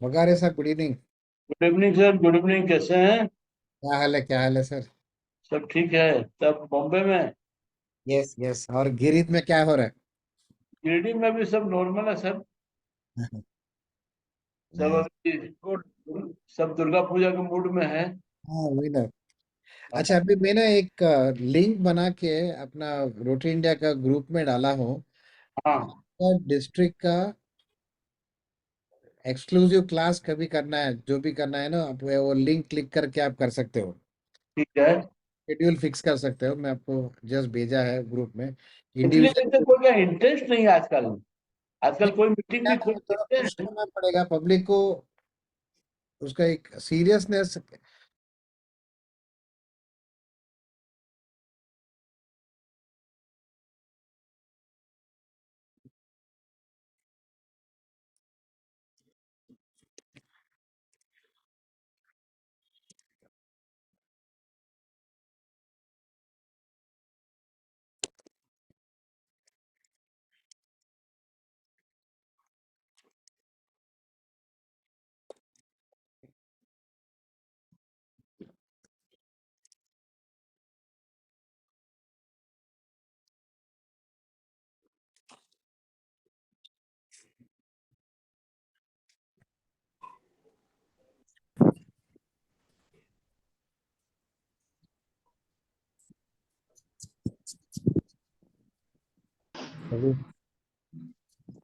Wagare sir, good evening. Good evening sir, good evening. कैसे हैं? क्या हाल है सर? सब ठीक है। सब बॉम्बे में? Yes yes. और गिरिध में क्या हो रहा है? गिरिडीह में भी सब नॉर्मल है सर। सब Nice. अभी सब दुर्गा पूजा के मूड में है। हाँ वही ना। अच्छा, अभी मैंने एक लिंक बना के अपना रोटरी इंडिया का ग्रुप में डाला हूँ। हाँ डिस्ट्रिक्ट का एक्सक्लूसिव क्लास कभी करना है, जो भी करना है ना, आप वो लिंक क्लिक करके आप कर सकते हो। ठीक है। शेड्यूल फिक्स कर सकते हो। मैं आपको जस्ट भेजा है ग्रुप में। इसलिए इंडिविजुअल जैसे कोई का इंटरेस्ट नहीं है आजकल। आजकल कोई मीटिंग भी खोल तो सकते कुछ हैं। करना पड़ेगा पब्लिक को, उसका एक seriousness.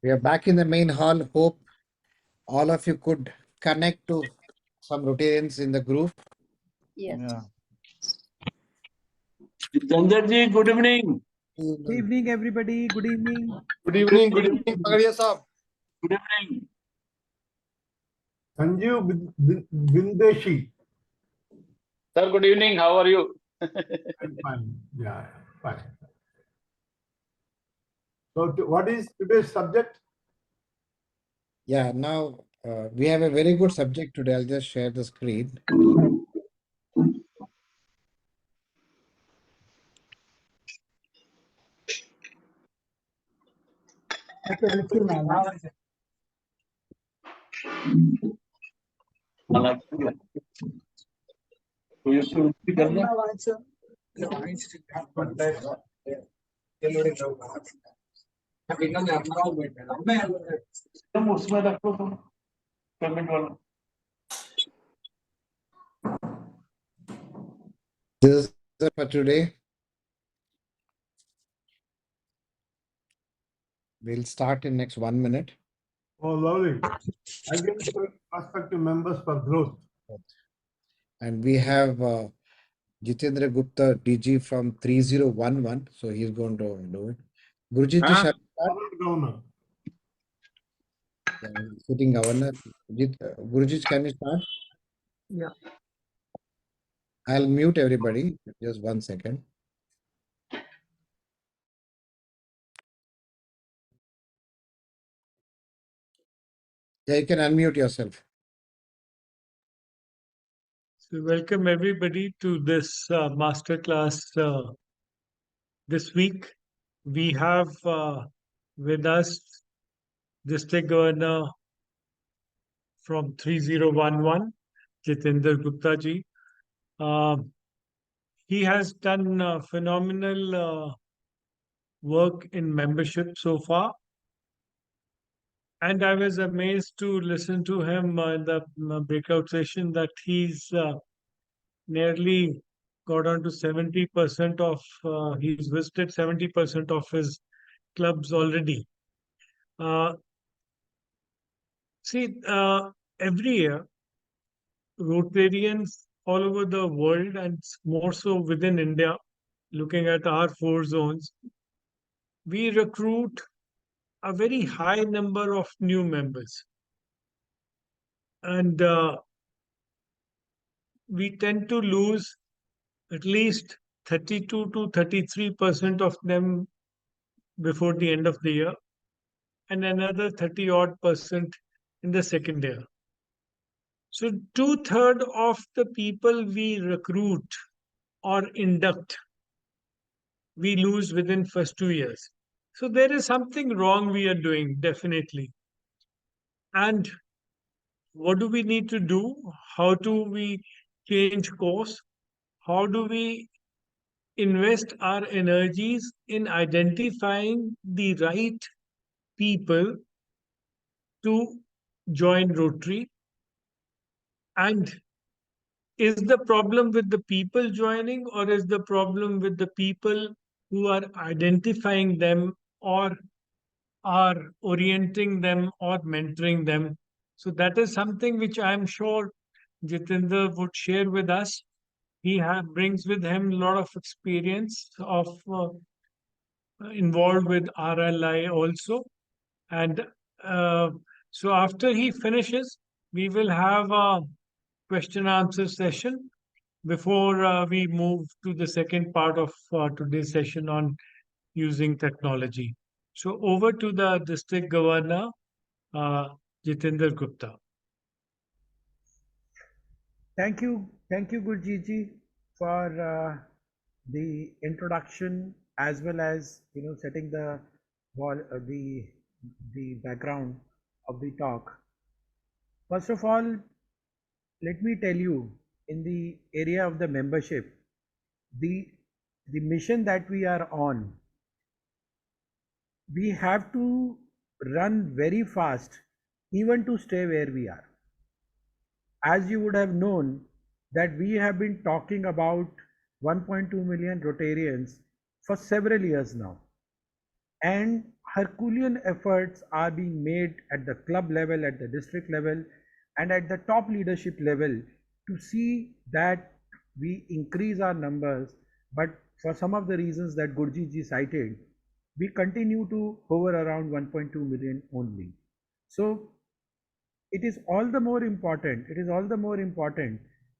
We are back in the main hall. Hope all of you could connect to some Rotarians in the group. Yes. Yeah. Jitendra ji, good evening. Good evening, everybody. Good evening. Good evening पकड़िए साहब। Good evening. Sanjeev Bindeshi. Sir good evening, how are you? Fine. Yeah, fine. So what is today's subject? Yeah, now we have a very good subject today. I'll just share the screen. तुम उसमें रखो, तुम payment वाला। This is it for today. We'll start in next 1 minute. Oh, lovely. Again, prospective members for growth. And we have Jeetendra Gupta, DG from 3011. So he's going to do it. Guruji, ji, shall we start? Governor. Yeah, sitting governor. Guruji, can we start? Yeah. I'll mute everybody. Just 1 second. Yeah, you can unmute yourself. So welcome everybody to this masterclass this week. We have with us District Governor from 3011, Jeetendra Gupta ji. He has done phenomenal work in membership so far. And I was amazed to listen to him in the breakout session that he's nearly got on to 70% of, he's visited 70% of his clubs already. Every year, Rotarians all over the world and more so within India, looking at our 4 zones, we recruit a very high number of new members. And we tend to lose at least 32 to 33% of them before the end of the year, and another 30 odd percent in the second year. So 2/3 of the people we recruit or induct, we lose within first 2 years. So there is something wrong we are doing, definitely. And what do we need to do? How do we change course? How do we invest our energies in identifying the right people to join Rotary? And is the problem with the people joining, or is the problem with the people who are identifying them, or are orienting them, or mentoring them? So that is something which I am sure Jitendra would share with us. He brings with him a lot of experience of involved with RLI also. And uh, so after he finishes, we will have a question answer session before we move to the second part of today's session on using technology. So over to the district governor, uh, Jeetendra Gupta. Thank you, Gurjit, for the introduction as well as setting the the background of the talk. First of all, let me tell you, in the area of the membership, the the mission that we are on, we have to run very fast, even to stay where we are. As you would have known, that we have been talking about 1.2 million Rotarians for several years now, and Herculean efforts are being made at the club level, at the district level, and at the top leadership level to see that we increase our numbers. But for some of the reasons that Gurjit ji cited, we continue to hover around 1.2 million only. So it is all the more important,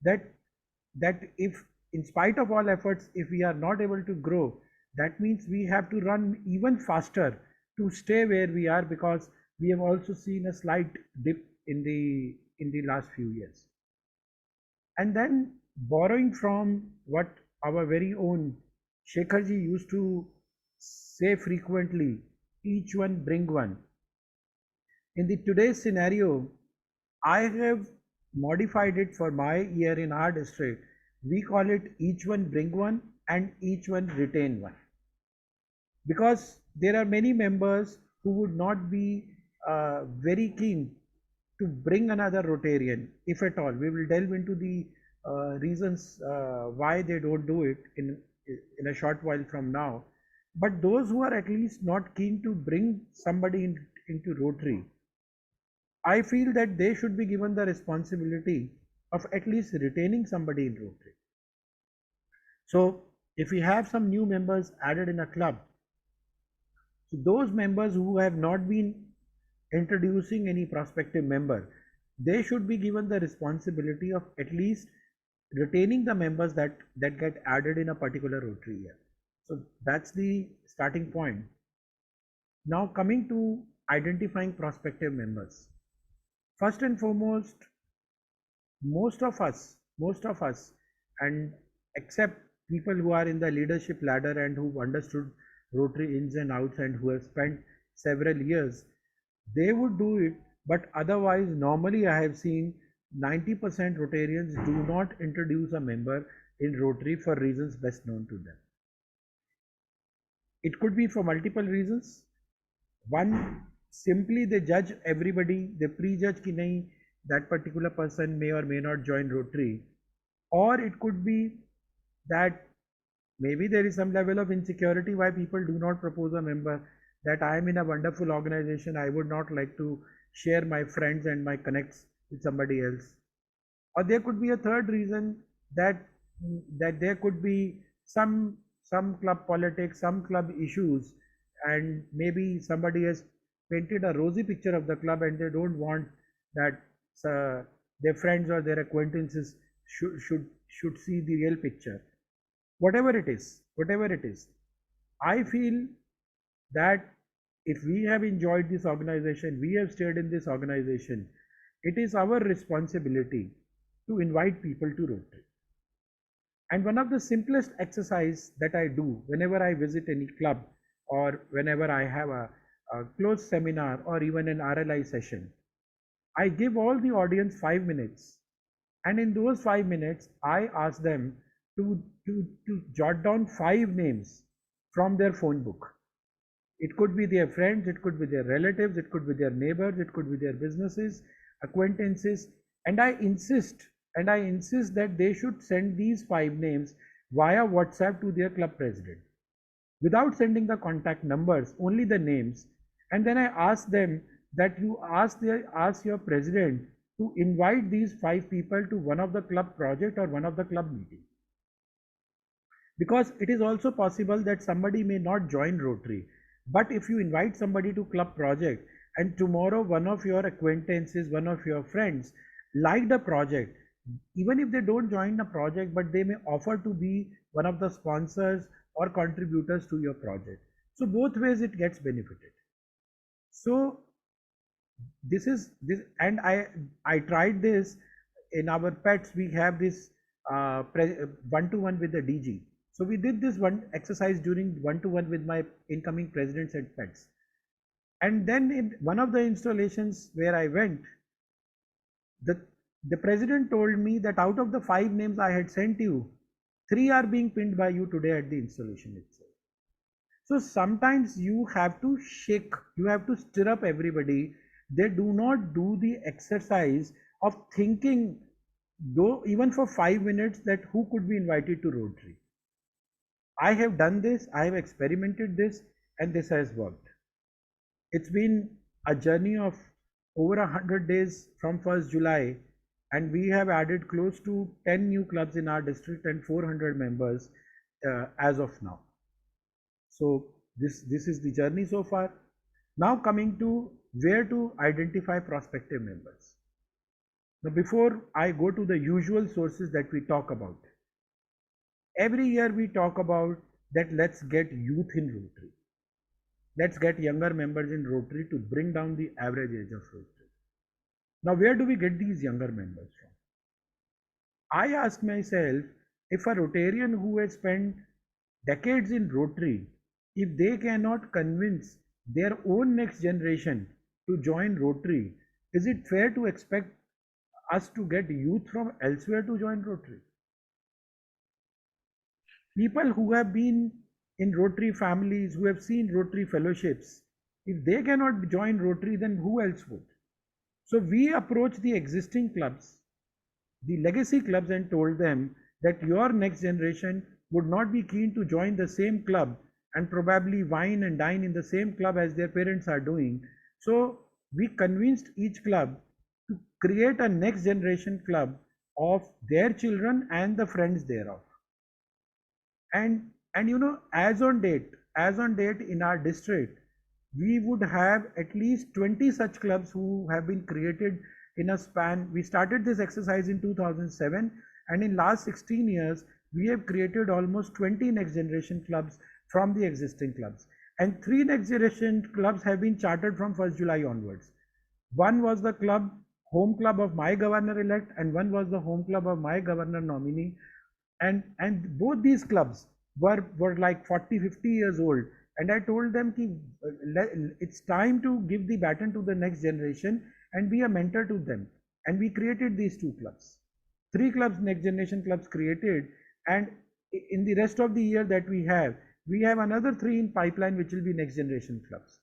that if, in spite of all efforts, if we are not able to grow, that means we have to run even faster to stay where we are, because we have also seen a slight dip in the last few years. And then, borrowing from what our very own Shekharji used to say frequently, each one bring one. In the today's scenario, I have modified it for my year in our district. We call it each one bring one and each one retain one. Because there are many members who would not be very keen to bring another Rotarian, if at all. We will delve into the reasons why they don't do it in a short while from now. But those who are at least not keen to bring somebody into Rotary, I feel that they should be given the responsibility of at least retaining somebody in Rotary. So if we have some new members added in a club, so those members who have not been introducing any prospective member, they should be given the responsibility of at least retaining the members that get added in a particular Rotary year. So that's the starting point. Now coming to identifying prospective members. First and foremost, most of us, and except people who are in the leadership ladder and who understood Rotary ins and outs and who have spent several years, they would do it. But otherwise, normally I have seen 90% Rotarians do not introduce a member in Rotary for reasons best known to them. It could be for multiple reasons. One, simply they judge everybody, they prejudge ki nahi, that particular person may or may not join Rotary. Or it could be that maybe there is some level of insecurity why people do not propose a member, that I am in a wonderful organization, I would not like to share my friends and my connects with somebody else. Or there could be a third reason, that there could be some club politics, some club issues, and maybe somebody has painted a rosy picture of the club and they don't want that their friends or their acquaintances should see the real picture. Whatever it is, I feel that if we have enjoyed this organization, we have stayed in this organization, it is our responsibility to invite people to Rotary. And one of the simplest exercise that I do whenever I visit any club, or whenever I have a closed seminar or even an RLI session, I give all the audience 5 minutes, and in those 5 minutes, I ask them to jot down 5 names from their phone book. It could be their friends, it could be their relatives, it could be their neighbors, it could be their businesses, acquaintances, and I insist that they should send these 5 names via WhatsApp to their club president without sending the contact numbers, only the names. And then I ask them that you ask your president to invite these 5 people to one of the club project or one of the club meeting, because it is also possible that somebody may not join Rotary, but if you invite somebody to club project and tomorrow one of your acquaintances, one of your friends like the project, even if they don't join the project, but they may offer to be one of the sponsors or contributors to your project. So both ways it gets benefited. So this is this, and I tried this in our pets. We have this one-to-one with the DG. So we did this one exercise during one-to-one with my incoming presidents and pets. And then in one of the installations where I went, the president told me that out of the 5 names I had sent you, 3 are being pinned by you today at the installation itself. So sometimes you have to shake, you have to stir up everybody. They do not do the exercise of thinking, though even for 5 minutes, that who could be invited to Rotary. I have done this, I have experimented this, and this has worked. It's been a journey of over 100 days from 1st July, and we have added close to 10 new clubs in our district and 400 members as of now. So this is the journey so far. Now coming to where to identify prospective members. Now before I go to the usual sources that we talk about, every year we talk about that let's get youth in Rotary. Let's get younger members in Rotary to bring down the average age of Rotary. Now where do we get these younger members from? I ask myself, if a Rotarian who has spent decades in Rotary, if they cannot convince their own next generation to join Rotary, is it fair to expect us to get youth from elsewhere to join Rotary? People who have been in Rotary families, who have seen Rotary fellowships, if they cannot join Rotary, then who else would? So we approached the existing clubs, the legacy clubs, and told them that your next generation would not be keen to join the same club and probably wine and dine in the same club as their parents are doing. So we convinced each club to create a next generation club of their children and the friends thereof. And you know, as on date in our district, we would have at least 20 such clubs who have been created in a span. We started this exercise in 2007, and in last 16 years we have created almost 20 next generation clubs from the existing clubs, and 3 next generation clubs have been chartered from 1st July onwards. One was the home club of my governor elect, and one was the home club of my governor nominee, and both these clubs were like 40-50 years old, and I told them it's time to give the baton to the next generation and be a mentor to them, and we created these 2 clubs, 3 clubs, next generation clubs created, and in the rest of the year that we have another 3 in pipeline which will be next generation clubs.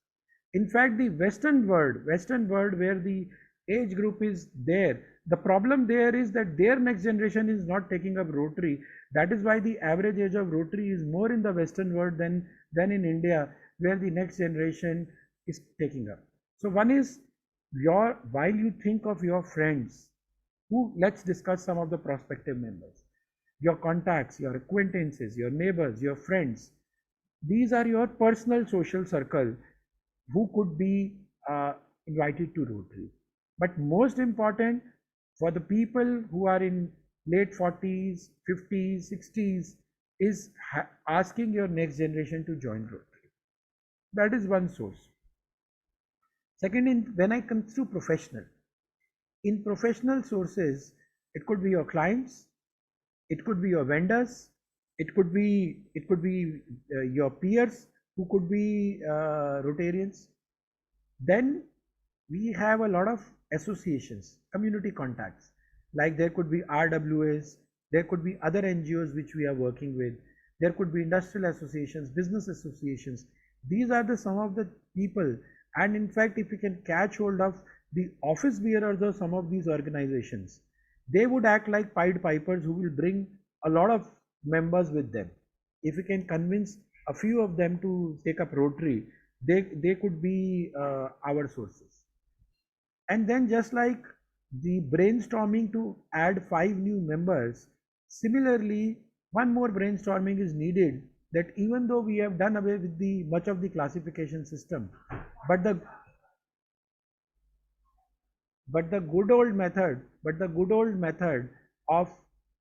In fact, the western world where the age group is there, the problem there is that their next generation is not taking up Rotary. That is why the average age of Rotary is more in the western world than in India, where the next generation is taking up. So one is, while you think of your friends, let's discuss some of the prospective members, your contacts, your acquaintances, your neighbors, your friends. These are your personal social circle who could be invited to Rotary. But most important, for the people who are in late 40s, 50s, 60s, is asking your next generation to join Rotary. That is one source. Second, when I come to professional, in professional sources, it could be your clients, it could be your vendors, it could be your peers who could be Rotarians. Then we have a lot of associations, community contacts. Like there could be RWAs, there could be other NGOs which we are working with, there could be industrial associations, business associations. These are the some of the people, and in fact, if we can catch hold of the office bearers of some of these organizations, they would act like Pied Pipers who will bring a lot of members with them. If we can convince a few of them to take up Rotary, they could be our sources. And then just like the brainstorming to add 5 new members, similarly, one more brainstorming is needed, that even though we have done away with the much of the classification system, but the good old method of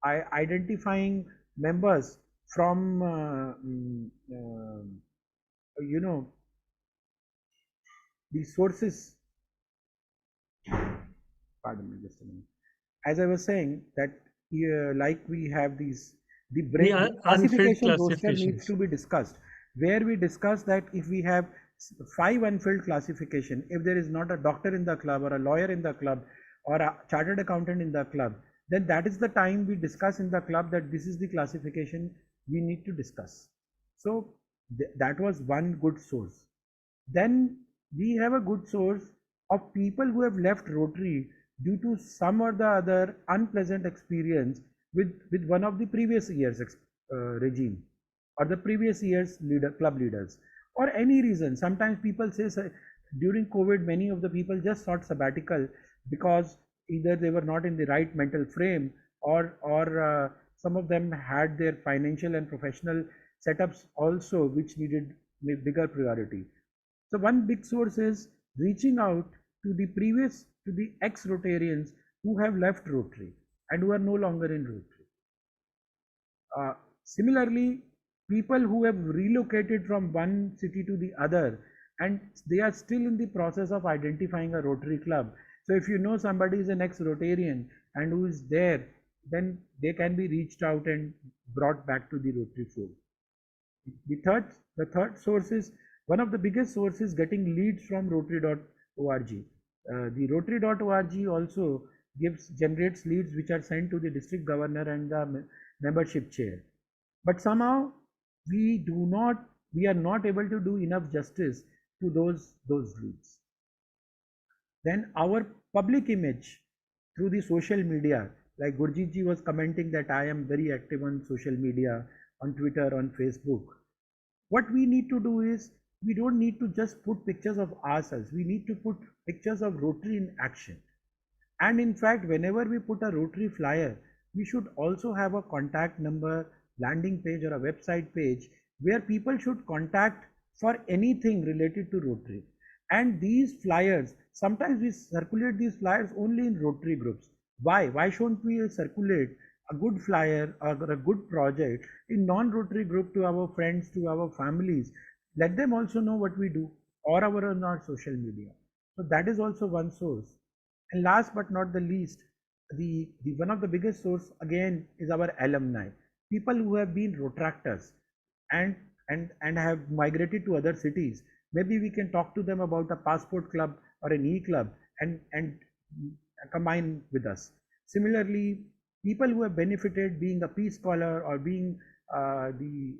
identifying members from you know the sources, pardon me just a minute, as I was saying that like we have these the unfilled classification roster needs classifications. to be discussed, where we discuss that if we have 5 unfilled classification, if there is not a doctor in the club or a lawyer in the club or a chartered accountant in the club, then that is the time we discuss in the club that this is the classification we need to discuss. So that was one good source. Then we have a good source of people who have left Rotary due to some or the other unpleasant experience with one of the previous year's regime or the previous year's club leaders, or any reason. Sometimes people say during COVID many of the people just sought sabbatical because either they were not in the right mental frame, or some of them had their financial and professional setups also which needed bigger priority. So one big source is reaching out to the ex-Rotarians who have left Rotary and who are no longer in Rotary. Similarly, people who have relocated from one city to the other and they are still in the process of identifying a Rotary club. So if you know somebody is an ex-Rotarian and who is there, then they can be reached out and brought back to the Rotary fold. The third source is one of the biggest sources getting leads from Rotary.org. The Rotary.org also generates leads which are sent to the district governor and the membership chair. But somehow we are not able to do enough justice to those leads. Then our public image through the social media, like Gurjit ji was commenting that I am very active on social media, on Twitter, on Facebook. What we need to do is, we don't need to just put pictures of ourselves, we need to put pictures of Rotary in action. And in fact, whenever we put a Rotary flyer, we should also have a contact number, landing page or a website page where people should contact for anything related to Rotary. And these flyers, sometimes we circulate these flyers only in Rotary groups. Why shouldn't we circulate a good flyer or a good project in non-Rotary group to our friends, to our families? Let them also know what we do, or on our social media. So that is also one source. And last but not the least, the one of the biggest source again is our alumni, people who have been Rotractors and have migrated to other cities. Maybe we can talk to them about a passport club or an e-club and combine with us. Similarly, people who have benefited being a Peace Scholar or being the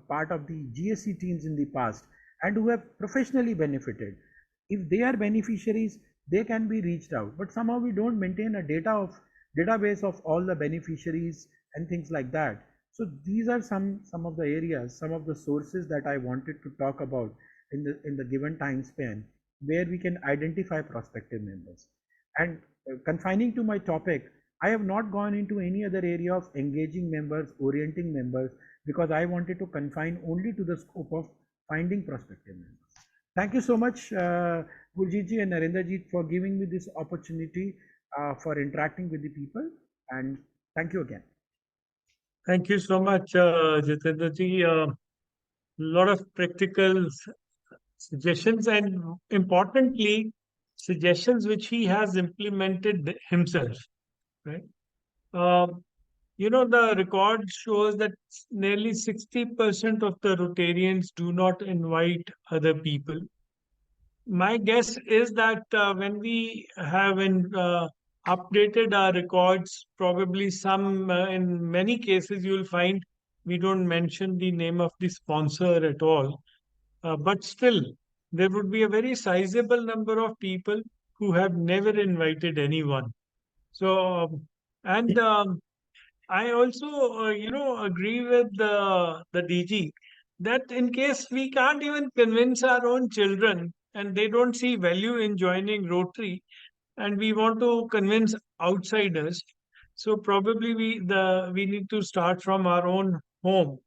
part of the GSC teams in the past and who have professionally benefited, if they are beneficiaries, they can be reached out. But somehow we don't maintain a database of all the beneficiaries and things like that. So these are some of the areas, some of the sources that I wanted to talk about in the given time span, where we can identify prospective members. And confining to my topic, I have not gone into any other area of engaging members, orienting members, because I wanted to confine only to the scope of finding prospective members. Thank you so much, Gurjit ji and Narendra ji, for giving me this opportunity for interacting with the people, and thank you again. Thank you so much, Jeetendra ji. A lot of practical suggestions, and importantly, suggestions which he has implemented himself. Right. The record shows that nearly 60% of the Rotarians do not invite other people. My guess is that when we have updated our records, probably in many cases, you'll find we don't mention the name of the sponsor at all. But still, there would be a very sizable number of people who have never invited anyone. So, and I also, agree with the DG that in case we can't even convince our own children and they don't see value in joining Rotary, and we want to convince outsiders, so probably we need to start from our own home.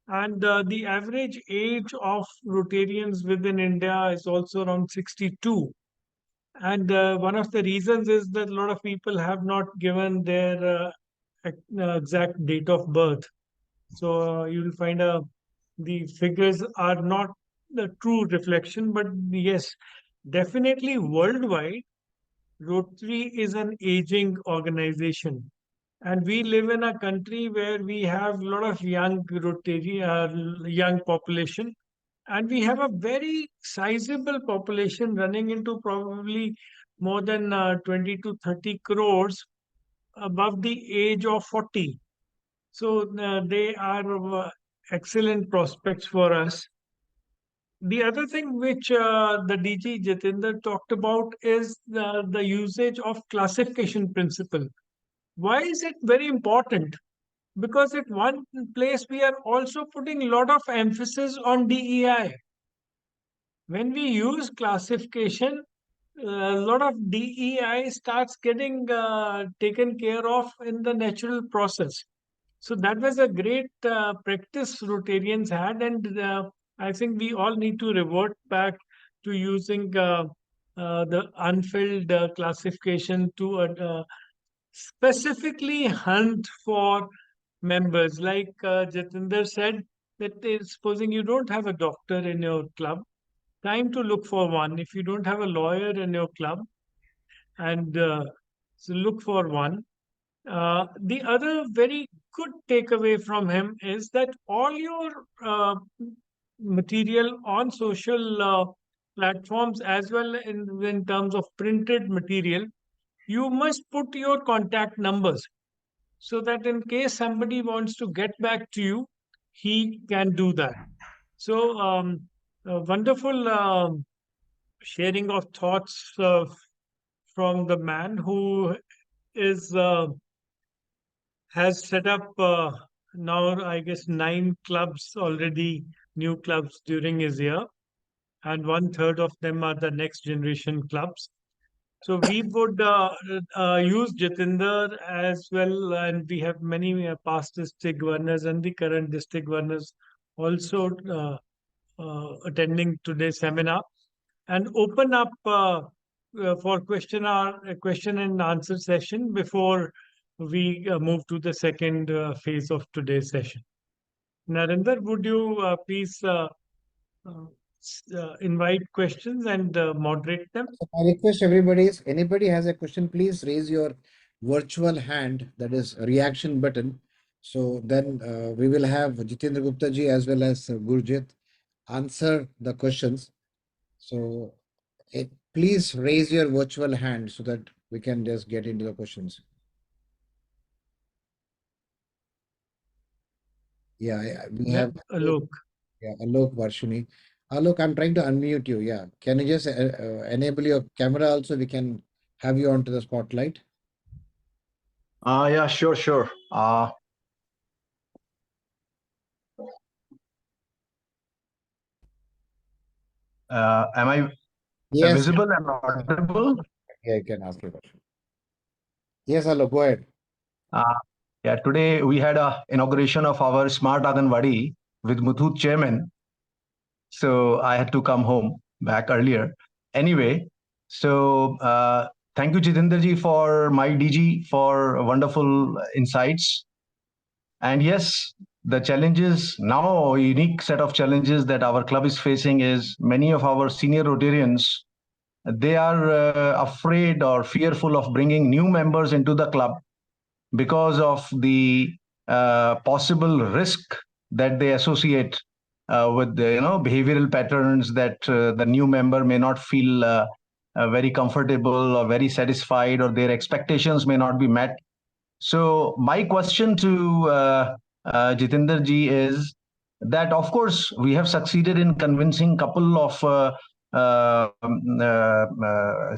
And the average age of Rotarians within India is also around 62. And one of the reasons is that a lot of people have not given their exact date of birth. So you will find the figures are not the true reflection, but yes, definitely worldwide, Rotary is an aging organization. And we live in a country where we have a lot of young Rotary, young population, and we have a very sizable population running into probably more than 20 to 30 crores above the age of 40. So they are excellent prospects for us. The other thing which the DG Jitendra talked about is the usage of classification principle. Why is it very important? Because at one place we are also putting a lot of emphasis on DEI. When we use classification, a lot of DEI starts getting taken care of in the natural process. So that was a great practice Rotarians had, and I think we all need to revert back to using the unfilled classification to specifically hunt for members. Like Jatinder said, that supposing you don't have a doctor in your club, time to look for one. If you don't have a lawyer in your club, and so look for one. The other very good takeaway from him is that all your material on social platforms, as well in terms of printed material, you must put your contact numbers so that in case somebody wants to get back to you, he can do that. So, a wonderful sharing of thoughts from the man who is has set up now, I guess, 9 clubs already, new clubs during his year, and 1/3 of them are the next generation clubs. So we would use Jitinder as well, and we have many past district governors and the current district governors also attending today's seminar, and open up for question and answer session before we move to the second phase of today's session. Narendra, would you please invite questions and moderate them? So I request everybody, if anybody has a question, please raise your virtual hand, that is reaction button. So then we will have Jeetendra Gupta ji as well as Gurjit answer the questions. So please raise your virtual hand so that we can just get into the questions. Yeah, we have Alok. yeah, Alok Varshini. Alok, I'm trying to unmute you. Yeah, can you just enable your camera also? We can have you onto the spotlight. Yeah, sure. Am I Yes. visible and audible? Yeah, you can ask your question. Yes, Alok, go ahead. Yeah, today we had a inauguration of our Smart Anganwadi with Muthoot chairman. So I had to come home back earlier. Anyway, so thank you, Jitendra ji, for my DG for wonderful insights. And yes, the challenges now, a unique set of challenges that our club is facing is many of our senior Rotarians, they are afraid or fearful of bringing new members into the club because of the possible risk that they associate with the behavioral patterns that the new member may not feel very comfortable or very satisfied, or their expectations may not be met. So my question to Jitendra ji is that, of course, we have succeeded in convincing couple of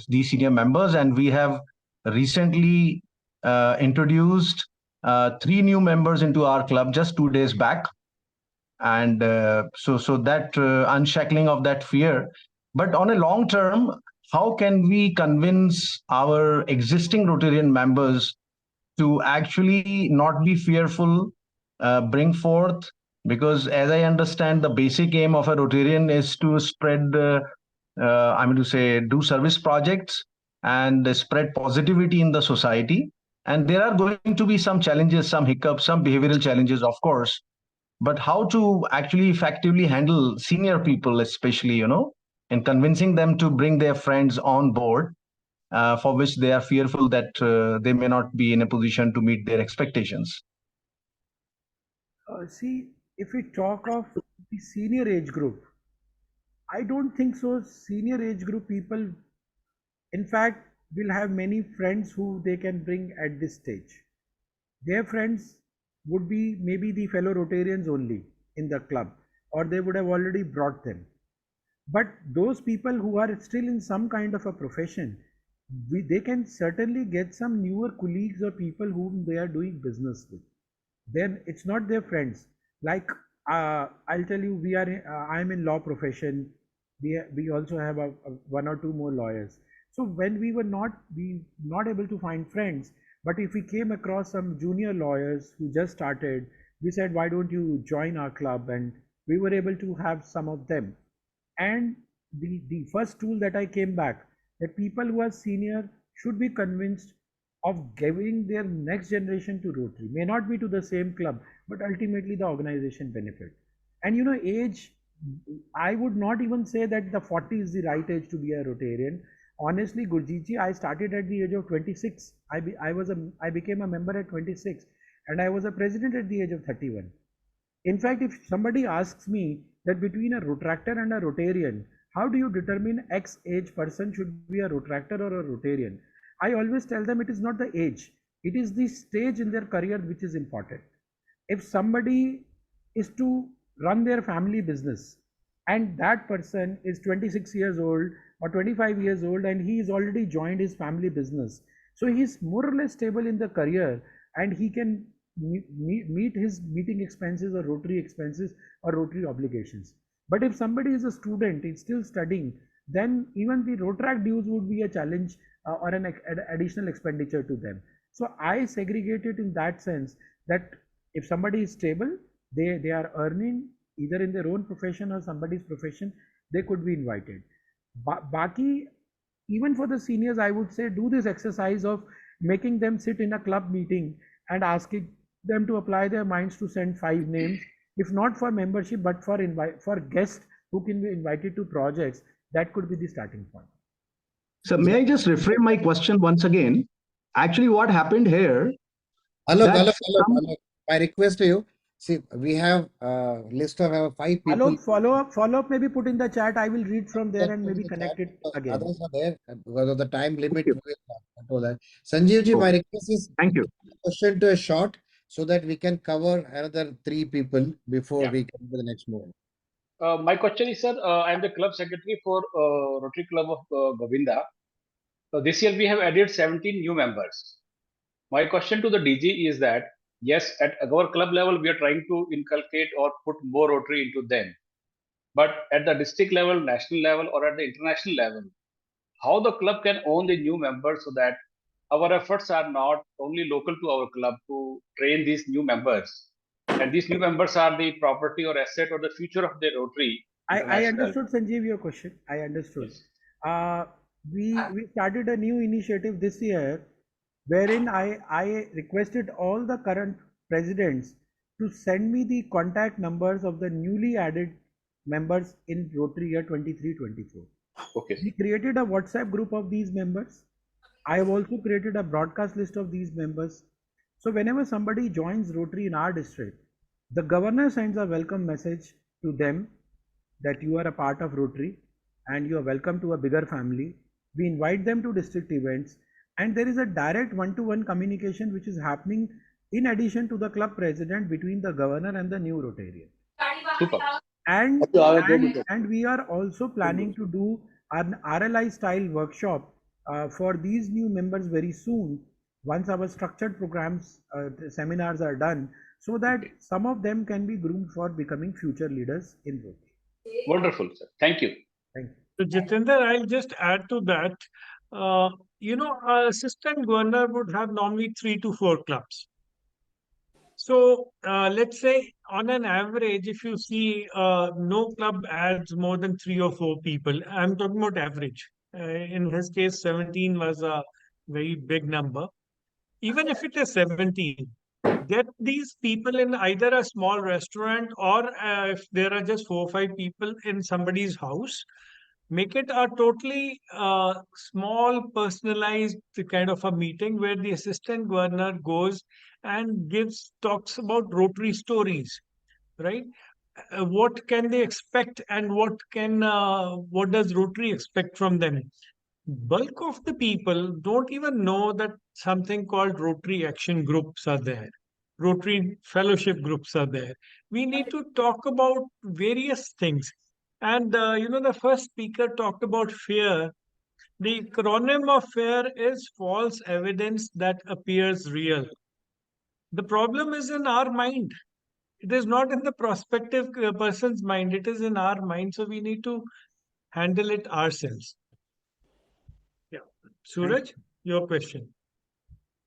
these senior members, and we have recently introduced 3 new members into our club just 2 days back, and so that unshackling of that fear. But on a long term, how can we convince our existing Rotarian members to actually not be fearful, bring forth, because as I understand, the basic aim of a Rotarian is to spread, I mean to say, do service projects and spread positivity in the society. And there are going to be some challenges, some hiccups, some behavioral challenges, of course. But how to actually effectively handle senior people, especially, and convincing them to bring their friends on board, for which they are fearful that they may not be in a position to meet their expectations. See, if we talk of the senior age group, I don't think so. Senior age group people, in fact, will have many friends who they can bring at this stage. Their friends would be maybe the fellow Rotarians only in the club, or they would have already brought them. But those people who are still in some kind of a profession, they can certainly get some newer colleagues or people whom they are doing business with. Then it's not their friends. Like I'll tell you, I'm in law profession. We also have one or two more lawyers. So when we were not able to find friends, but if we came across some junior lawyers who just started, we said, why don't you join our club? And we were able to have some of them. And the first tool that I came back, that people who are senior should be convinced of giving their next generation to Rotary. May not be to the same club, but ultimately the organization benefit. And age, I would not even say that the 40 is the right age to be a Rotarian. Honestly, Gurjeet, I started at the age of 26. I became a member at 26, and I was a president at the age of 31. In fact, if somebody asks me that between a Rotractor and a Rotarian, how do you determine X age person should be a Rotractor or a Rotarian? I always tell them it is not the age, it is the stage in their career which is important. If somebody is to run their family business and that person is 26 years old or 25 years old and he is already joined his family business, so he is more or less stable in the career and he can meet his meeting expenses or Rotary expenses or Rotary obligations. But if somebody is a student, is still studying, then even the Rotrac dues would be a challenge or an additional expenditure to them. So I segregate it in that sense that if somebody is stable, they are earning either in their own profession or somebody's profession, they could be invited. Baki, even for the seniors, I would say do this exercise of making them sit in a club meeting and asking them to apply their minds to send 5 names, if not for membership, but for guests who can be invited to projects. That could be the starting point. So may I just reframe my question once again? Actually, what happened here? Alok, my request to you, see, we have a list of 5 people. Alok, follow up maybe put in the chat. I will read from there and maybe connect it again. Others are there because of the time limit. We will control that. Sanjeev ji, my request is thank you. Question to a short so that we can cover another 3 people before we come to the next move. My question is, sir, I am the club secretary for Rotary Club of Govinda. This year we have added 17 new members. My question to the DG is that, yes, at our club level, we are trying to inculcate or put more Rotary into them. But at the district level, national level, or at the international level, how the club can own the new members so that our efforts are not only local to our club to train these new members, and these new members are the property or asset or the future of the Rotary. I understood, Sanjeev, your question. I understood. Yes. We started a new initiative this year wherein I requested all the current presidents to send me the contact numbers of the newly added members in Rotary year 23-24. Okay. We created a WhatsApp group of these members. I have also created a broadcast list of these members. So whenever somebody joins Rotary in our district, the governor sends a welcome message to them that you are a part of Rotary and you are welcome to a bigger family. We invite them to district events, and there is a direct one-to-one communication which is happening in addition to the club president between the governor and the new Rotarian. Super. And we are also planning to do an RLI style workshop for these new members very soon, once our structured programs seminars are done, so that some of them can be groomed for becoming future leaders in Rotary. Wonderful, sir. Thank you. Thank you. So, Jeetendra, I'll just add to that. Our assistant governor would have normally 3 to 4 clubs. So, let's say on an average, if you see no club adds more than 3 or 4 people, I'm talking about average. In his case, 17 was a very big number. Even if it is 17, get these people in either a small restaurant or if there are just 4 or 5 people in somebody's house, make it a totally small personalized kind of a meeting where the assistant governor goes and talks about Rotary stories, right? What can they expect and what does Rotary expect from them? Bulk of the people don't even know that something called Rotary action groups are there. Rotary fellowship groups are there. We need to talk about various things. And the first speaker talked about fear. The acronym of fear is false evidence that appears real. The problem is in our mind. It is not in the prospective person's mind. It is in our mind. So we need to handle it ourselves. Yeah. Suraj, your question.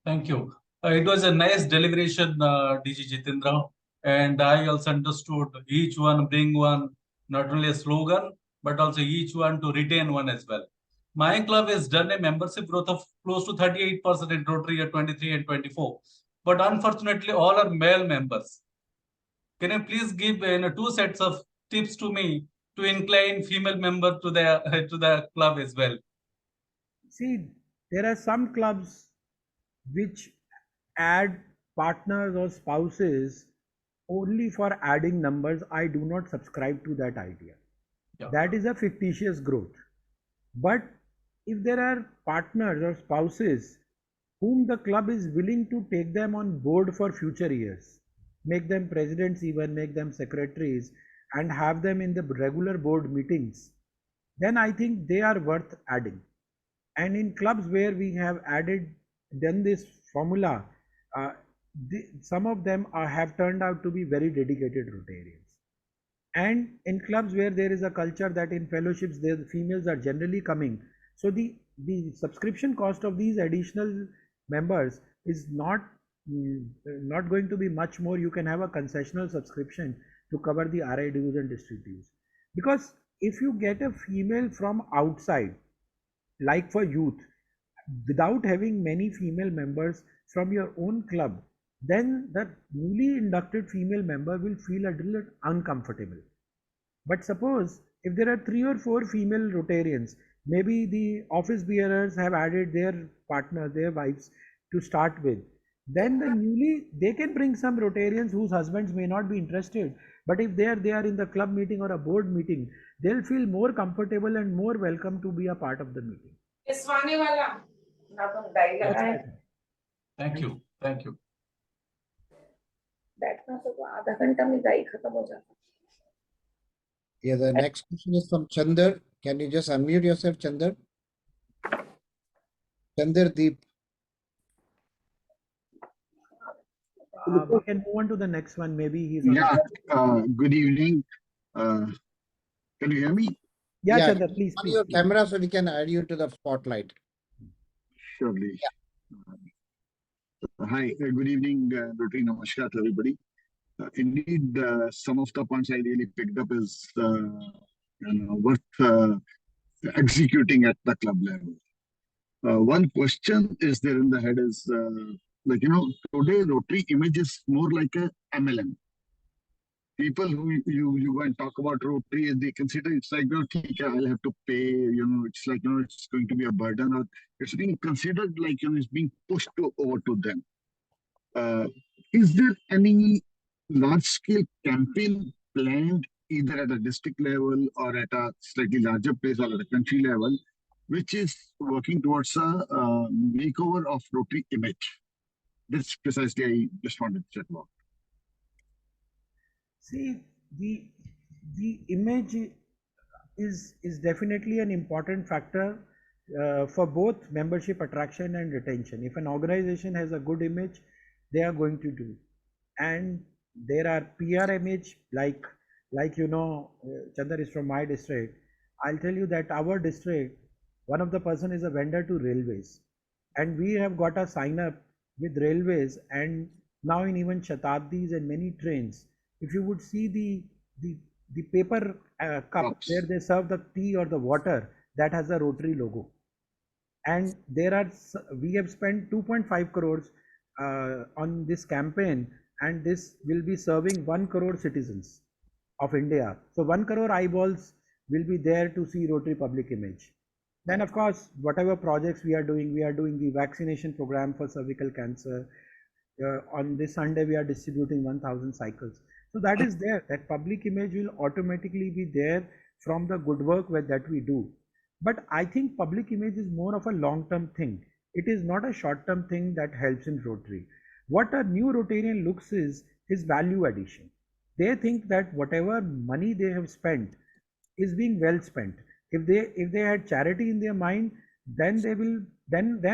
Thank you. It was a nice deliberation, DG Jeetendra, and I also understood each one bring one, not only a slogan, but also each one to retain one as well. My club has done a membership growth of close to 38% in Rotary year 23 and 24, but unfortunately all are male members. Can you please give 2 sets of tips to me to incline female member to the club as well? See, there are some clubs which add partners or spouses only for adding numbers. I do not subscribe to that idea. Yeah. That is a fictitious growth. But if there are partners or spouses whom the club is willing to take them on board for future years, make them presidents, even make them secretaries, and have them in the regular board meetings, then I think they are worth adding. And in clubs where we have done this formula, some of them have turned out to be very dedicated Rotarians. And in clubs where there is a culture that in fellowships the females are generally coming, so the subscription cost of these additional members is not going to be much more. You can have a concessional subscription to cover the RI dues and district dues, because if you get a female from outside, like for youth, without having many female members from your own club, then the newly inducted female member will feel a little uncomfortable. But suppose if there are 3 or 4 female Rotarians, maybe the office bearers have added their partners, their wives to start with, then they can bring some Rotarians whose husbands may not be interested, but if they are in the club meeting or a board meeting, they'll feel more comfortable and more welcome to be a part of the meeting. Thank you. Thank you. Yeah, the next question is from Chandar. Can you just unmute yourself, Chandar? Chandar Deep. We can move on to the next one. Maybe he's on. Good evening. Can you hear me? Yeah, Chandar, please. On your camera so we can add you to the spotlight. Surely. Hi, good evening, Rotary. Namaskar to everybody. Indeed, some of the points I really picked up is worth executing at the club level. One question is there in the head is, today Rotary image is more like a MLM. People who you go and talk about Rotary, they consider it's like, I'll have to pay, it's like, it's going to be a burden, or it's being considered like, it's being pushed over to them. Is there any large-scale campaign planned either at a district level or at a slightly larger place or at a country level, which is working towards a makeover of Rotary image. This precisely I just wanted to chat about. See, the image is definitely an important factor for both membership attraction and retention. If an organization has a good image, they are going to do. And there are PR image, like Chandar is from my district. I'll tell you that our district, one of the person is a vendor to railways, and we have got a sign up with railways, and now in even Shatabdis and many trains, if you would see the paper cup where they serve the tea or the water, that has a Rotary logo. And we have spent 2.5 crores on this campaign, and this will be serving 1 crore citizens of India. So 1 crore eyeballs will be there to see Rotary public image. Then of course, whatever projects we are doing the vaccination program for cervical cancer. On this Sunday, we are distributing 1,000 cycles. So that is there, that public image will automatically be there from the good work that we do. But I think public image is more of a long-term thing. It is not a short-term thing that helps in Rotary. What a new Rotarian looks is value addition. They think that whatever money they have spent is being well spent. If they had charity in their mind, then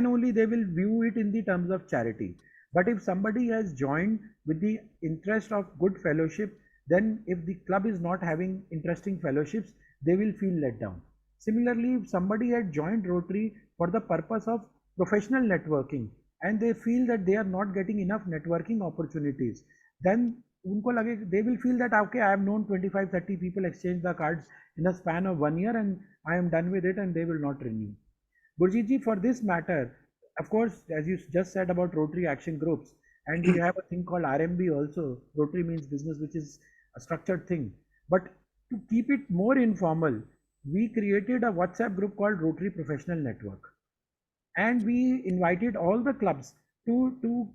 only they will view it in the terms of charity. But if somebody has joined with the interest of good fellowship, then if the club is not having interesting fellowships, they will feel let down. Similarly, if somebody had joined Rotary for the purpose of professional networking and they feel that they are not getting enough networking opportunities, then they will feel that, okay, I have known 25-30 people exchange the cards in a span of 1 year and I am done with it, and they will not renew. Gurjit, for this matter, of course, as you just said about Rotary action groups, and we have a thing called RMB also, Rotary Means Business, which is a structured thing. But to keep it more informal, we created a WhatsApp group called Rotary Professional Network, and we invited all the clubs to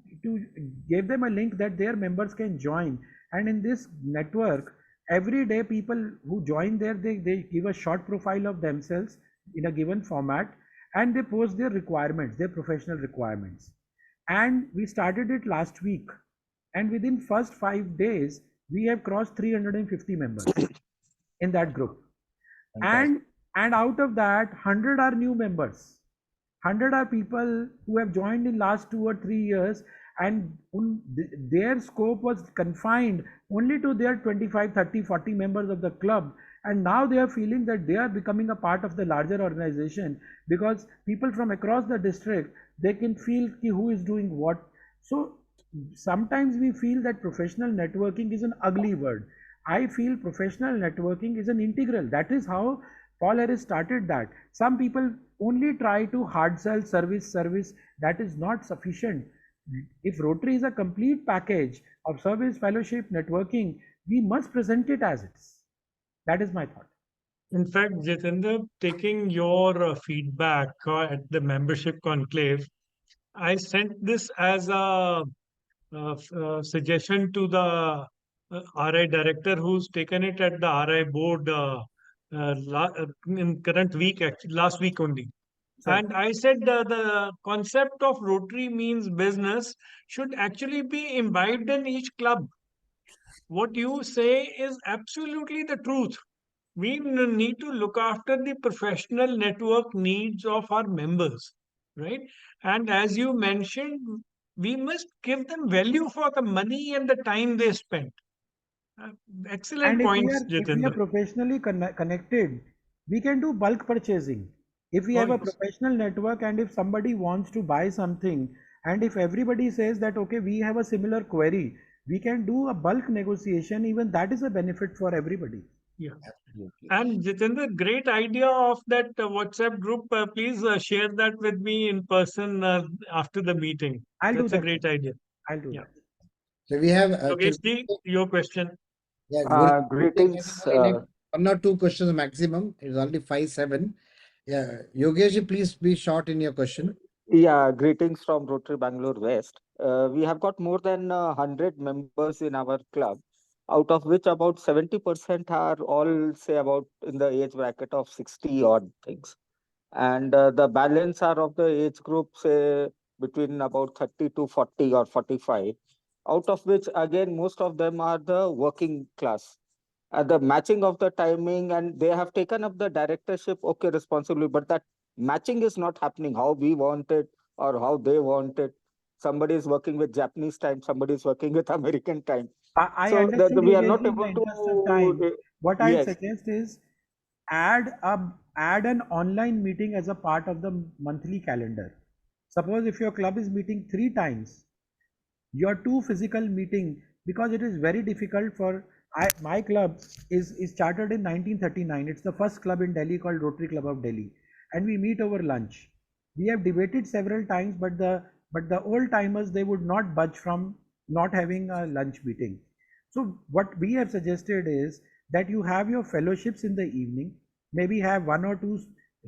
give them a link that their members can join. And in this network, every day people who join there, they give a short profile of themselves in a given format, and they post their requirements, their professional requirements. And we started it last week, and within first 5 days we have crossed 350 members in that group. And out of that, 100 are new members. 100 are people who have joined in last 2 or 3 years, and their scope was confined only to their 25, 30, 40 members of the club. And now they are feeling that they are becoming a part of the larger organization, because people from across the district, they can feel who is doing what. So sometimes we feel that professional networking is an ugly word. I feel professional networking is an integral. That is how Paul Harris started that. Some people only try to hard sell service. That is not sufficient. If Rotary is a complete package of service, fellowship, networking, we must present it as it is. That is my thought. In fact, Jeetendra, taking your feedback at the membership conclave, I sent this as a suggestion to the RI director, who's taken it at the RI board in current week, actually, last week only. Sure. And I said the concept of Rotary Means Business should actually be imbibed in each club. What you say is absolutely the truth. We need to look after the professional network needs of our members, right? And as you mentioned, we must give them value for the money and the time they spend. Excellent And points, if we are Jeetendra. professionally connected, we can do bulk purchasing. If we have a professional network, and if somebody wants to buy something, and if everybody says that, okay, we have a similar query, we can do a bulk negotiation. Even that is a benefit for everybody. Yeah. And Jeetendra, great idea of that WhatsApp group. Please share that with me in person after the meeting. I'll That's do a that. great idea. I'll do Yeah. that. So we have Yogesh, your question. yeah, Greetings. one or two questions maximum. It's only 5, 7. Yeah, Yogesh, please be short in your question. Yeah, greetings from Rotary Bangalore West. We have got more than 100 members in our club. out of which about 70% are all, say, about in the age bracket of 60 odd things. And the balance are of the age group, say, between about 30 to 40 or 45, out of which, again, most of them are the working class. The matching of the timing, and they have taken up the directorship, okay, responsibly, but that matching is not happening how we want it or how they want it. Somebody is working with Japanese time, somebody is working with American time. I So understand, we are not AKG, in the able interest of time. to, What I'll yes. suggest is add an online meeting as a part of the monthly calendar. Suppose if your club is meeting 3 times, your 2 physical meeting, because it is very difficult for my club is chartered in 1939. It's the first club in Delhi called Rotary Club of Delhi, and we meet over lunch. We have debated several times, but the old timers, they would not budge from not having a lunch meeting. So what we have suggested is that you have your fellowships in the evening, maybe have 1 or 2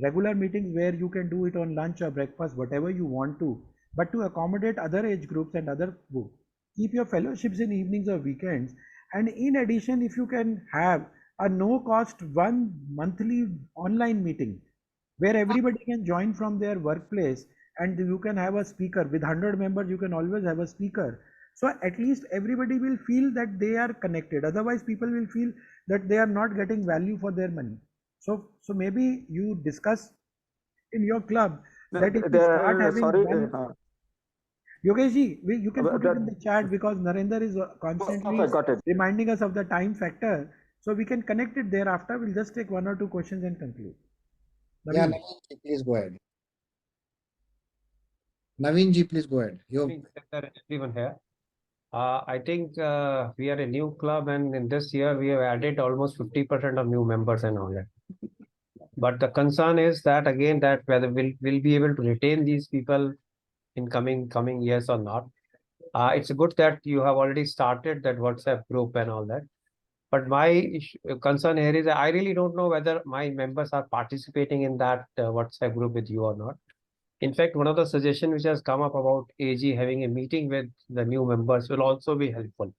regular meetings where you can do it on lunch or breakfast, whatever you want to, but to accommodate other age groups and other groups. Keep your fellowships in evenings or weekends. And in addition, if you can have a no cost 1 monthly online meeting where everybody can join from their workplace, and you can have a speaker with 100 members, you can always have a speaker. So at least everybody will feel that they are connected. Otherwise, people will feel that they are not getting value for their money. So maybe you discuss in your club that if you start having Sorry, one, Yogesh, you can put it in the chat because Narendra is constantly okay, got it. reminding us of the time factor. So we can connect it thereafter. We'll just take 1 or 2 questions and conclude. Yeah, Naveen. Naveen ji, please go ahead. Naveen ji, please go ahead. Everyone here. I think we are a new club, and in this year we have added almost 50% of new members and all that. But the concern is that again that whether we'll be able to retain these people in coming years or not. It's good that you have already started that WhatsApp group and all that. But my concern here is that I really don't know whether my members are participating in that WhatsApp group with you or not. In fact, one of the suggestions which has come up about AG having a meeting with the new members will also be helpful.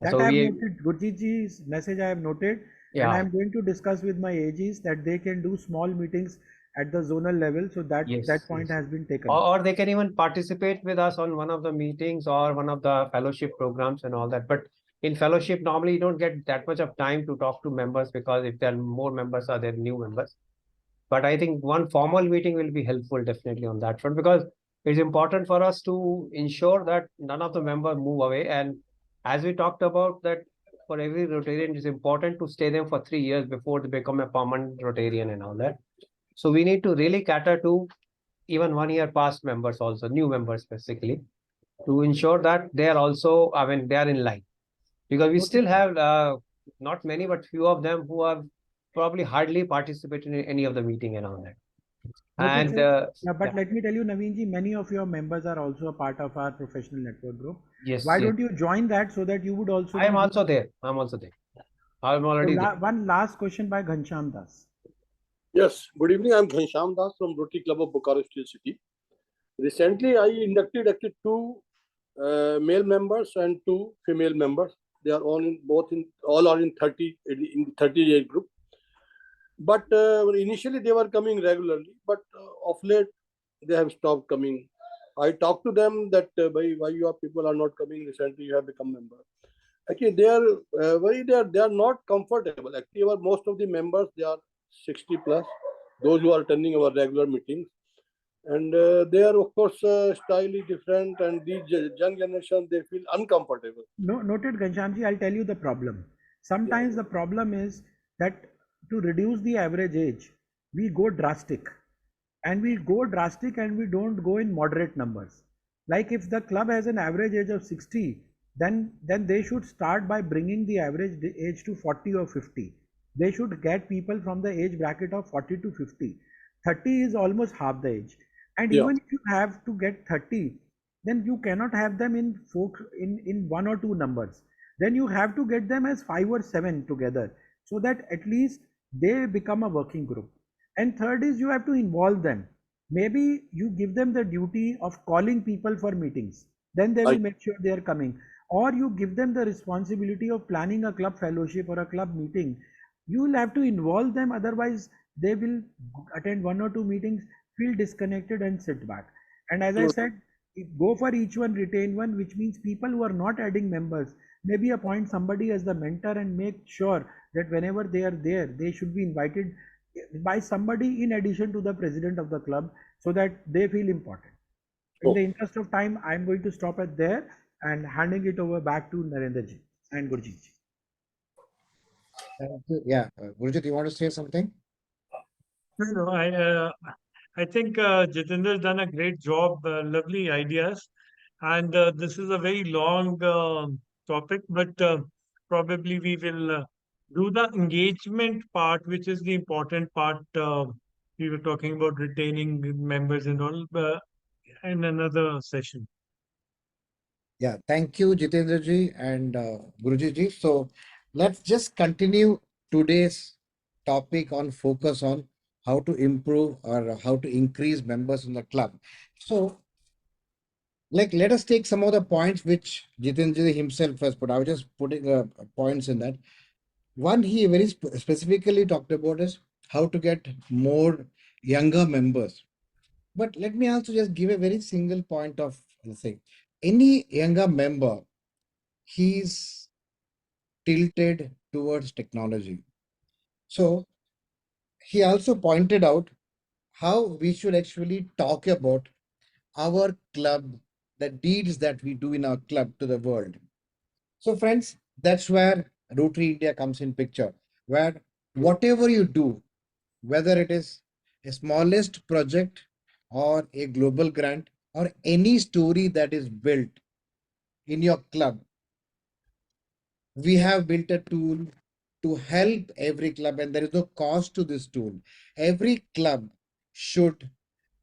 That I have noted. Gurjitji's message I have noted, and I am going to discuss with my AGs that they can do small meetings at the zonal level. So that point has been taken. Or they can even participate with us on one of the meetings or one of the fellowship programs and all that. But in fellowship, normally you don't get that much of time to talk to members because if there are more members or there are new members. But I think one formal meeting will be helpful definitely on that front because it's important for us to ensure that none of the members move away. And as we talked about that for every Rotarian, it's important to stay there for 3 years before they become a permanent Rotarian and all that. So we need to really cater to even 1 year past members also, new members basically, to ensure that they are also, I mean, they are in line. Because we still have not many, but few of them who have probably hardly participated in any of the meeting and all that. And but let me tell you, Naveenji, many of your members are also a part of our professional network group. Yes. Why don't you join that so that you would also? I am also there. I'm already there. One last question by Ghansham Das. Yes, good evening. I'm Ghansham Das from Rotary Club of Bokaro Steel City. Recently, I inducted actually 2 male members and 2 female members. They are all are in 30 age group. But initially they were coming regularly, but of late they have stopped coming. I talked to them that why your people are not coming. Recently you have become member. Actually, they are not comfortable. Actually, most of the members, they are 60 plus. Those who are attending our regular meetings, and they are of course slightly different, and the young generation, they feel uncomfortable. Noted, Ghanshamji. I'll tell you the problem. Sometimes the problem is that to reduce the average age, we go drastic, and we don't go in moderate numbers. Like if the club has an average age of 60, then they should start by bringing the average age to 40 or 50. They should get people from the age bracket of 40 to 50. 30 is almost half the age. And even if you have to get 30, then you cannot have them in 1 or 2 numbers. Then you have to get them as 5 or 7 together, so that at least they become a working group. And third is you have to involve them. Maybe you give them the duty of calling people for meetings. Then they will make sure they are coming. or you give them the responsibility of planning a club fellowship or a club meeting. You will have to involve them, otherwise they will attend one or two meetings, feel disconnected and sit back. And as I said, go for each one, retain one, which means people who are not adding members, maybe appoint somebody as the mentor and make sure that whenever they are there, they should be invited by somebody in addition to the president of the club, so that they feel important. In the interest of time, I'm going to stop at there and handing it over back to Narendra ji and Gurjeet ji. Thank you. Yeah, Gurjit, you want to say something? No, I think Jitendra has done a great job, lovely ideas. And this is a very long topic, but probably we will do the engagement part, which is the important part. We were talking about retaining members and all in another session. Yeah, thank you, Jitendra ji and Guruji ji. So let's just continue today's topic on focus on how to improve or how to increase members in the club. So, like, let us take some of the points which Jitendra ji himself has put. I was just putting points in that. One he very specifically talked about is how to get more younger members. But let me also just give a very single point of the thing. Any younger member, he's tilted towards technology. So he also pointed out how we should actually talk about our club, the deeds that we do in our club to the world. So friends, that's where Rotary India comes in picture, where whatever you do, whether it is a smallest project or a global grant or any story that is built in your club, we have built a tool to help every club, and there is no cost to this tool. Every club should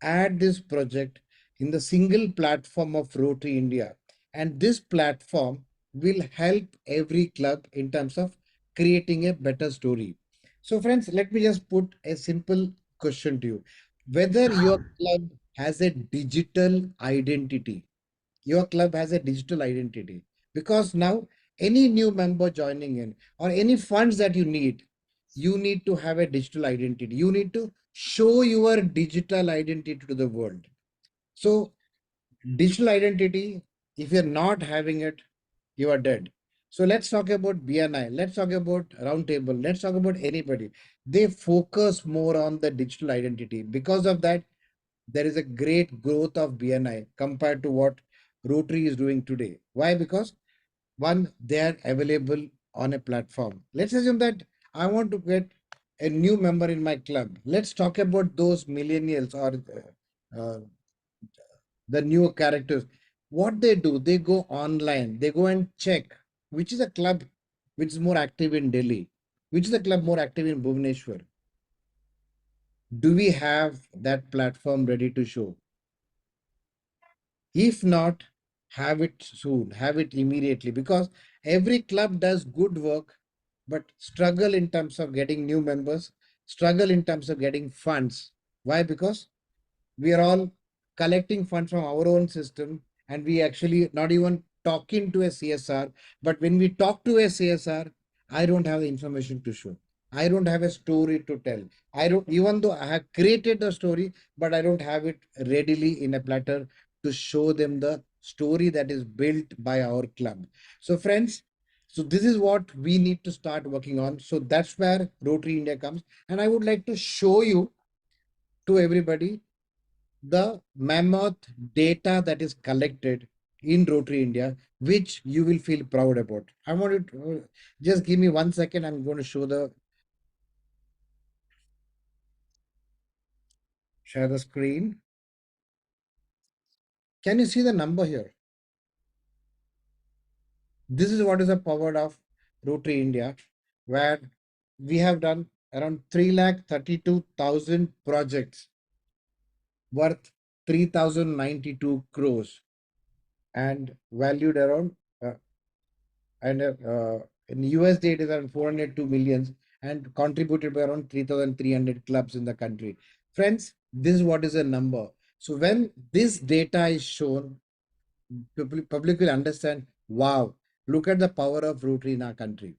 add this project in the single platform of Rotary India, and this platform will help every club in terms of creating a better story. So friends, let me just put a simple question to you. Whether your club has a digital identity, your club has a digital identity, because now any new member joining in or any funds that you need to have a digital identity. You need to show your digital identity to the world. So digital identity, if you're not having it, you are dead. So let's talk about BNI, let's talk about Roundtable, let's talk about anybody. They focus more on the digital identity. Because of that, there is a great growth of BNI compared to what Rotary is doing today. Why? Because one, they are available on a platform. Let's assume that I want to get a new member in my club. Let's talk about those millennials or uh, the new characters. What they do, they go online, they go and check which is a club which is more active in Delhi, which is the club more active in Bhubaneswar. Do we have that platform ready to show? If not, have it soon, have it immediately, because every club does good work, but struggle in terms of getting new members, struggle in terms of getting funds. Why? Because we are all collecting funds from our own system, and we actually not even talking to a CSR. But when we talk to a CSR, I don't have the information to show. I don't have a story to tell. I don't, even though I have created the story, but I don't have it readily in a platter to show them the story that is built by our club. So friends, so this is what we need to start working on. So that's where Rotary India comes. And I would like to show you to everybody the mammoth data that is collected in Rotary India, which you will feel proud about. I want to just give me 1 second. I'm going to show share the screen. Can you see the number here? This is what is the power of Rotary India, where we have done around 3,32,000 projects worth 3,092 crores and valued around and in USD it is around 402 millions and contributed by around 3,300 clubs in the country. Friends, this is what is a number. So when this data is shown, public will understand, wow, Look at the power of Rotary in our country.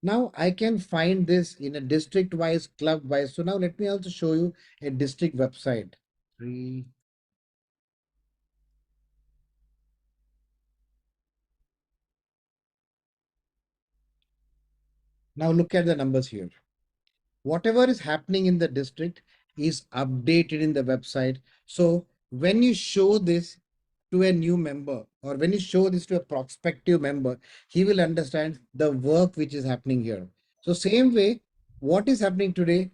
Now I can find this in a district wise, club wise. So now let me also show you a district website. Now look at the numbers here. Whatever is happening in the district is updated in the website. So when you show this to a new member, or when you show this to a prospective member, he will understand the work which is happening here. So same way, what is happening today,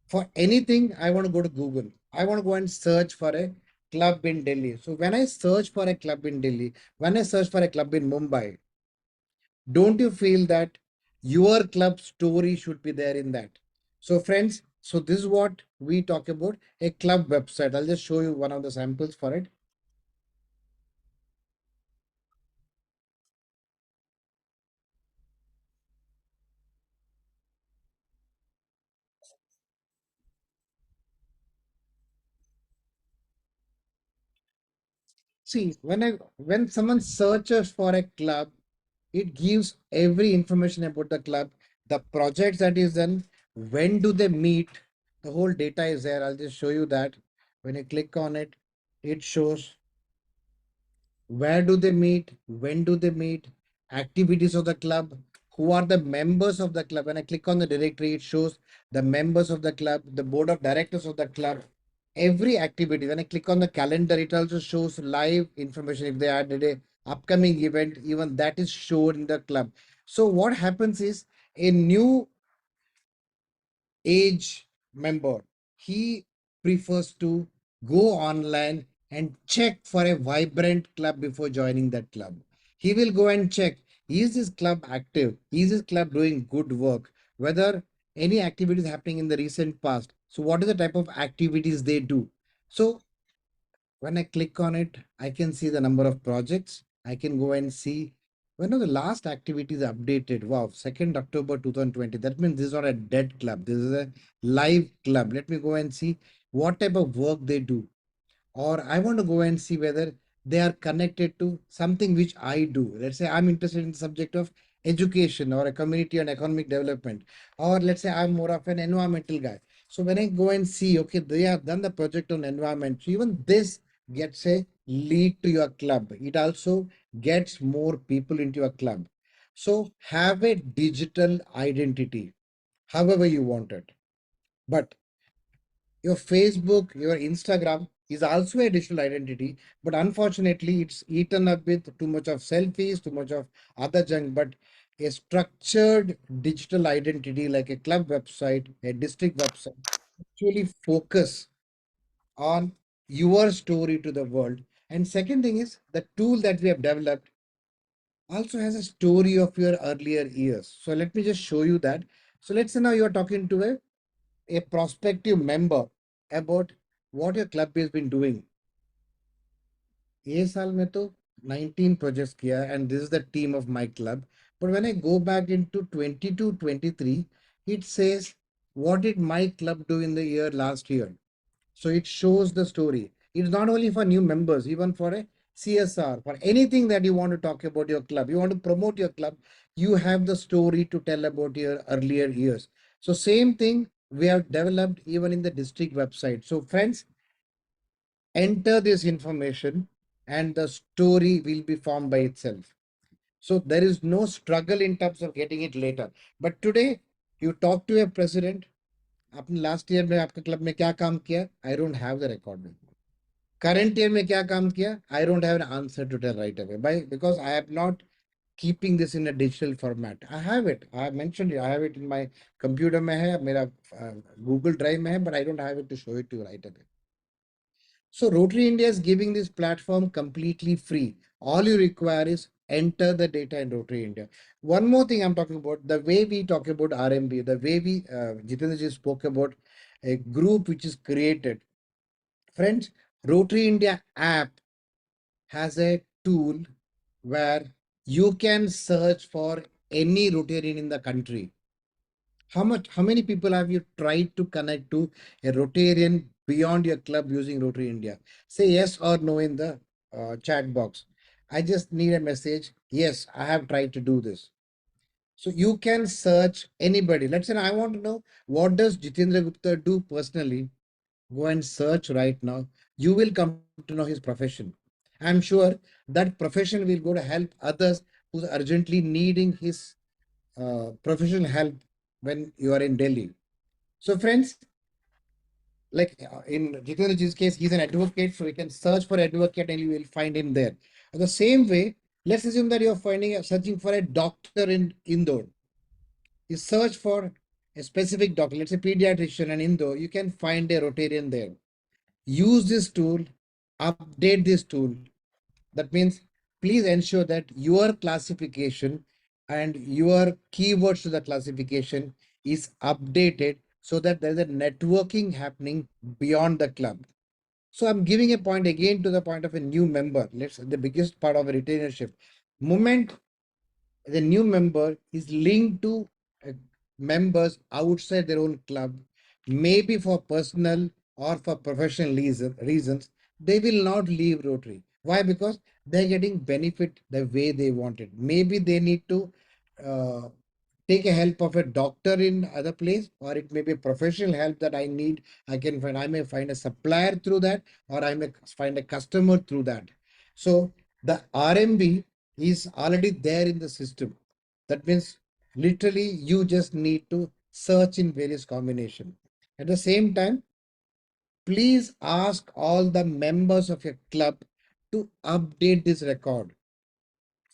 for anything, I want to go to Google. I want to go and search for a club in Delhi. So when I search for a club in Delhi, when I search for a club in Mumbai, don't you feel that your club story should be there in that? So friends, so this is what we talk about, a club website. I'll just show you one of the samples for it. See, when someone searches for a club, it gives every information about the club, the projects that is done, when do they meet, the whole data is there. I'll just show you that. When you click on it, it shows where do they meet, when do they meet, activities of the club, who are the members of the club. When I click on the directory, it shows the members of the club, the board of directors of the club, every activity. When I click on the calendar, it also shows live information. If they added a upcoming event, even that is shown in the club. So what happens is, a new age member, he prefers to go online and check for a vibrant club before joining that club. He will go and check, is this club active? Is this club doing good work? Whether any activities happening in the recent past. So what is the type of activities they do? So when I click on it, I can see the number of projects. I can go and see when are the last activities updated. Wow, 2nd October 2020. That means this is not a dead club. This is a live club. Let me go and see what type of work they do. Or I want to go and see whether they are connected to something which I do. Let's say I'm interested in the subject of education or a community and economic development. Or let's say I'm more of an environmental guy. So when I go and see, okay, they have done the project on environment. So even this gets a lead to your club. It also gets more people into your club. So have a digital identity, however you want it. But your Facebook, your Instagram is also a digital identity, but unfortunately, it's eaten up with too much of selfies, too much of other junk. But a structured digital identity like a club website, a district website, actually focus on your story to the world. And second thing is, the tool that we have developed also has a story of your earlier years. So let me just show you that. So let's say now you're talking to a prospective member about what your club has been doing. ये साल में तो 19 projects किया and this is the team of my club. But when I go back into 22-23, it says what did my club do in the year last year. So it shows the story. It's not only for new members, even for a CSR, for anything that you want to talk about your club, you want to promote your club, you have the story to tell about your earlier years. So same thing we have developed even in the district website. So friends, enter this information and the story will be formed by itself. So there is no struggle in terms of getting it later. But today you talk to a president, अपने last year में आपके club में क्या काम किया, I don't have the record में. Current year में क्या काम किया, I don't have an answer to tell right away, by because I am not keeping this in a digital format. I have it, I have mentioned it, I have it in my computer में है, मेरा Google Drive में है, but I don't have it to show it to you right away. So Rotary India is giving this platform completely free. All you require is enter the data in Rotary India. One more thing I'm talking about, the way we talk about RMB, the way we, Jeetendra ji spoke about a group which is created. Friends, Rotary India app has a tool where you can search for any Rotarian in the country. How many people have you tried to connect to a Rotarian beyond your club using Rotary India? Say yes or no in the chat box. I just need a message. Yes, I have tried to do this. So you can search anybody. Let's say I want to know what does Jeetendra Gupta do personally. Go and search right now. You will come to know his profession. I'm sure that profession will go to help others who's urgently needing his professional help when you are in Delhi. So friends, like in Jitendra's case, he's an advocate, so you can search for advocate and you will find him there. In the same way, let's assume that you're searching for a doctor in Indore. You search for a specific doctor, let's say pediatrician in Indore, you can find a Rotarian there. Use this tool, update this tool. That means please ensure that your classification and your keywords to the classification is updated so that there is a networking happening beyond the club. So I'm giving a point again to the point of a new member. Let's the biggest part of a retainership. Moment the new member is linked to uh, members outside their own club, maybe for personal or for professional reasons, they will not leave Rotary. Why? Because they're getting benefit the way they want it. Maybe they need to uh, take a help of a doctor in other place, or it may be professional help that I need. I may find a supplier through that, or I may find a customer through that. So the RMB is already there in the system. That means literally you just need to search in various combination. At the same time, please ask all the members of your club to update this record.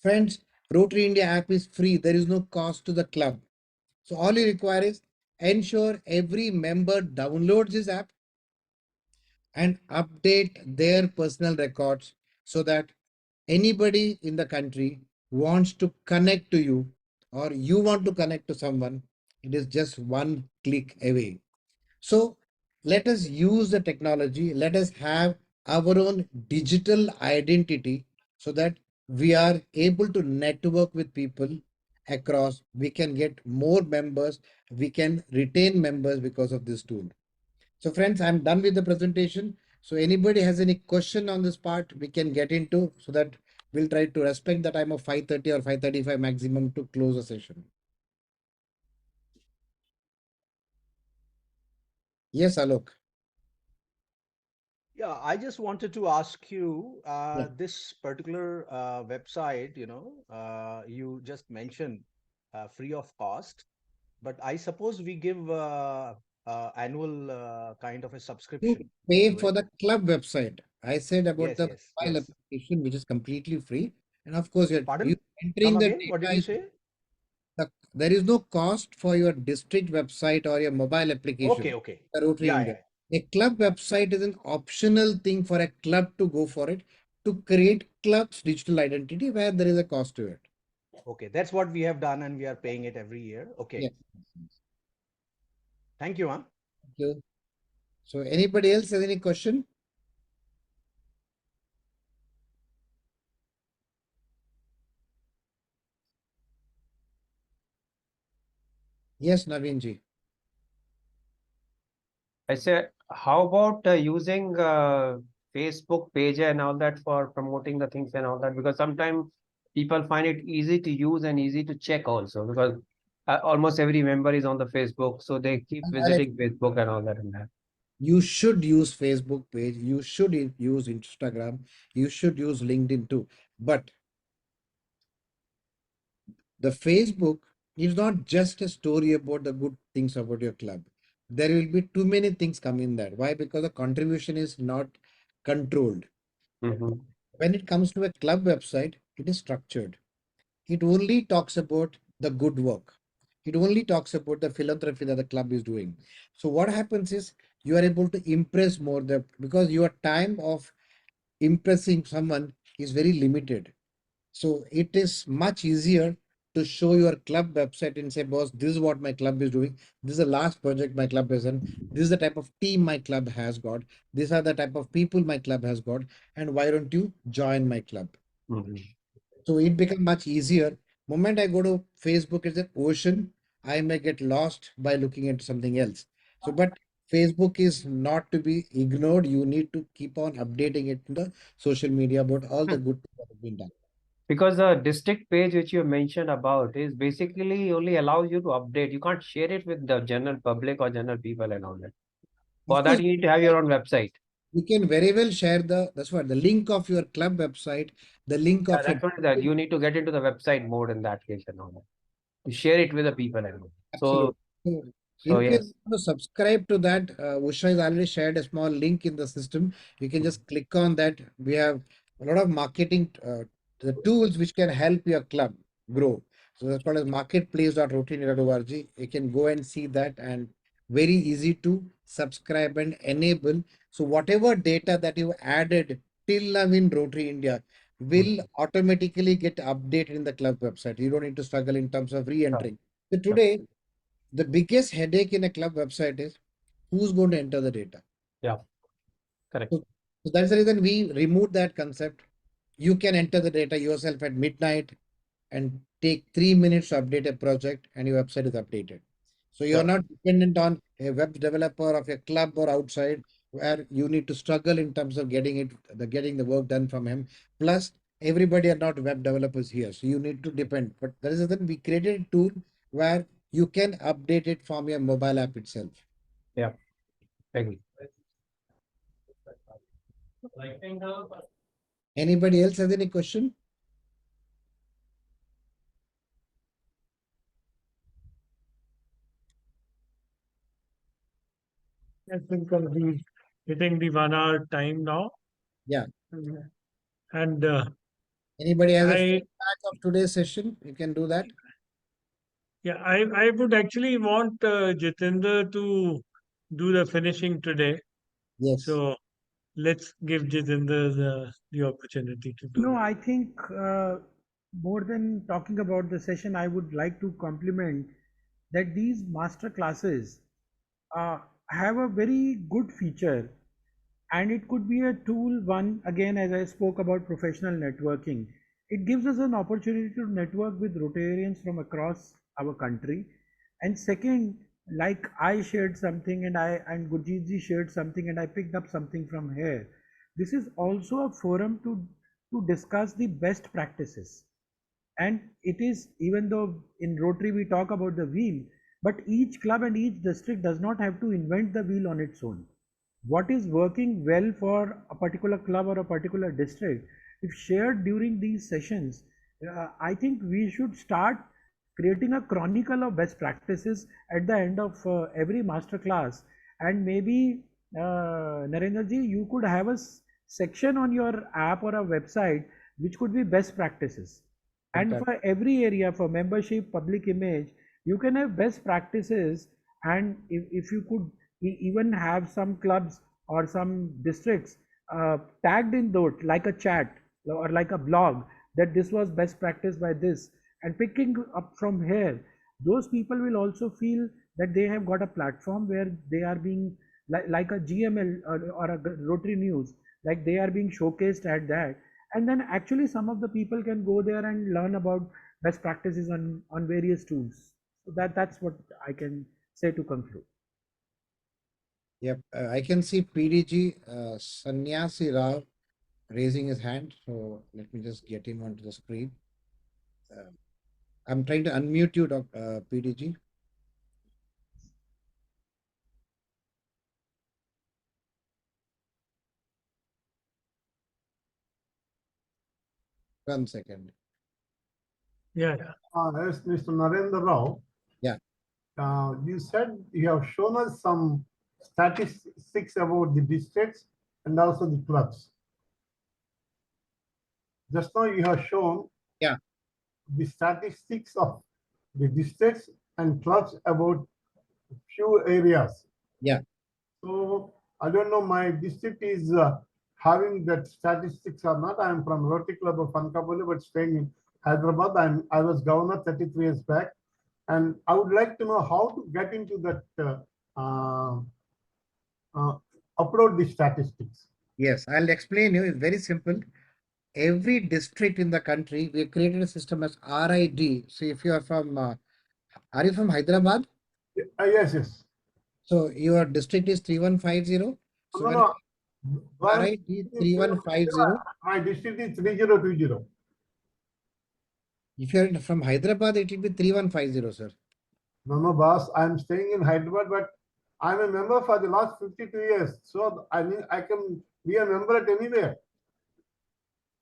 Friends, Rotary India app is free. There is no cost to the club. So all you require is ensure every member downloads this app and update their personal records so that anybody in the country wants to connect to you or you want to connect to someone, it is just one click away. So let us use the technology. Let us have our own digital identity so that we are able to network with people across. We can get more members. We can retain members because of this tool. So friends, I'm done with the presentation. So anybody has any question on this part, we can get into so that we'll try to respect the time of 5:30 or 5:35 maximum to close the session. Yes, Alok. Yeah, I just wanted to ask you Yeah. this particular website, you just mentioned free of cost, but I suppose we give annual kind of a You subscription pay to for it. the club website. I said about Yes, the yes, mobile yes. application, which is completely free. And of course, you Pardon? Come entering the again? What did data you is say? there is no cost for your district website or your mobile Okay, application, okay. the Rotary Yeah, India. yeah. A club website is an optional thing for a club to go for it to create club's digital identity where there is a cost to it. Okay, that's what we have done, and we are paying it every year. Okay. Yes. Thank you, huh? Thank you. So anybody else has any question? Yes, Naveen ji. I say, how about using Facebook page and all that for promoting the things and all that? Because sometimes people find it easy to use and easy to check also because almost every member is on the Facebook, so they keep I'll visiting Facebook and all that and that. You should use Facebook page. You should use Instagram. You should use LinkedIn too. But the Facebook is not just a story about the good things about your club. There will be too many things come in there. Why? Because the contribution is not controlled. Mhm. When it comes to a club website, it is structured. It only talks about the good work. It only talks about the philanthropy that the club is doing. So what happens is you are able to impress more because your time of impressing someone is very limited. So it is much easier to show your club website and say, boss, this is what my club is doing. This is the last project my club has done. This is the type of team my club has got. These are the type of people my club has got. And why don't you join my club? Mhm. So it becomes much easier. Moment I go to Facebook, it's an ocean. I may get lost by looking at something else. So, but Facebook is not to be ignored. You need to keep on updating it in the social media about all the good things that have been done. Because the district page which you mentioned about is basically only allows you to update. You can't share it with the general public or general people and all that. For Of that, course, you need to have your own website. you can very well share the link of your club website, the link Yeah, of your that's what that you need to get into the website mode in that case and all that. You share it with the people and all. absolute. So, So so in case yes. you want to subscribe to that, Usha has already shared a small link in the system. You can just click on that. We have a lot of marketing the tools which can help your club grow. So that's called as marketplace.rotary.org. You can go and see that, and very easy to subscribe and enable. So whatever data that you added till now in Rotary India will automatically get updated in the club website. You don't need to struggle in terms of re-entering. So today, the biggest headache in a club website is who's going to enter the data. Yeah, correct. So that's the reason we removed that concept. You can enter the data yourself at midnight and take 3 minutes to update a project, and your website is updated. So you're not dependent on a web developer of a club or outside where you need to struggle in terms of getting the work done from him. Plus, everybody are not web developers here, so you need to depend. But that is the reason we created a tool where you can update it from your mobile app itself. Yeah, agree. Anybody else has any question? I think we're hitting the 1 hour time now. Yeah. And Anybody has a I, feedback of today's session? You can do that. yeah, I would actually want Jitendra to do the finishing today. Yes. So let's give Jitendra the opportunity to do No, that. I think more than talking about the session, I would like to compliment that these master classes have a very good feature, and it could be a tool. One, again, as I spoke about professional networking, it gives us an opportunity to network with Rotarians from across our country. And second, like I shared something and Gurjeet ji shared something and I picked up something from here. This is also a forum to discuss the best practices. And it is, even though in Rotary we talk about the wheel, but each club and each district does not have to invent the wheel on its own. What is working well for a particular club or a particular district, if shared during these sessions, I think we should start creating a chronicle of best practices at the end of every master class. And maybe Narendra ji, you could have a section on your app or a website which could be best practices. And for every area, for membership, public image, you can have best practices. And if you could even have some clubs or some districts tagged in those, like a chat or like a blog, that this was best practice by this, and picking up from here, those people will also feel that they have got a platform where they are being like a GML or a Rotary News, like they are being showcased at that. And then actually some of the people can go there and learn about best practices on various tools. So that's what I can say to conclude. Yep, I can see PDG Sanyasi Rao raising his hand. So let me just get him onto the screen. I'm trying to unmute you, PDG. One second. Yeah. Yes, Mr. Narendra Rao. Yeah. You said you have shown us some statistics about the districts and also the clubs. Just now you have shown the statistics of the districts and clubs about few areas. Yeah. So I don't know, my district is having that statistics or not. I am from Rotary Club of Anakapulli, but staying in Hyderabad. I was governor 33 years back. And I would like to know how to get into that, upload the statistics. Yes, I'll explain you. It's very simple. Every district in the country, we created a system as RID. So if you are from, are you from Hyderabad? Yes, yes. So your district is 3150. So No. RID 3150. My district is 3020. If you're from Hyderabad, it will be 3150, sir. No, boss. I'm staying in Hyderabad, but I'm a member for the last 52 years. So I mean, I can be a member at anywhere.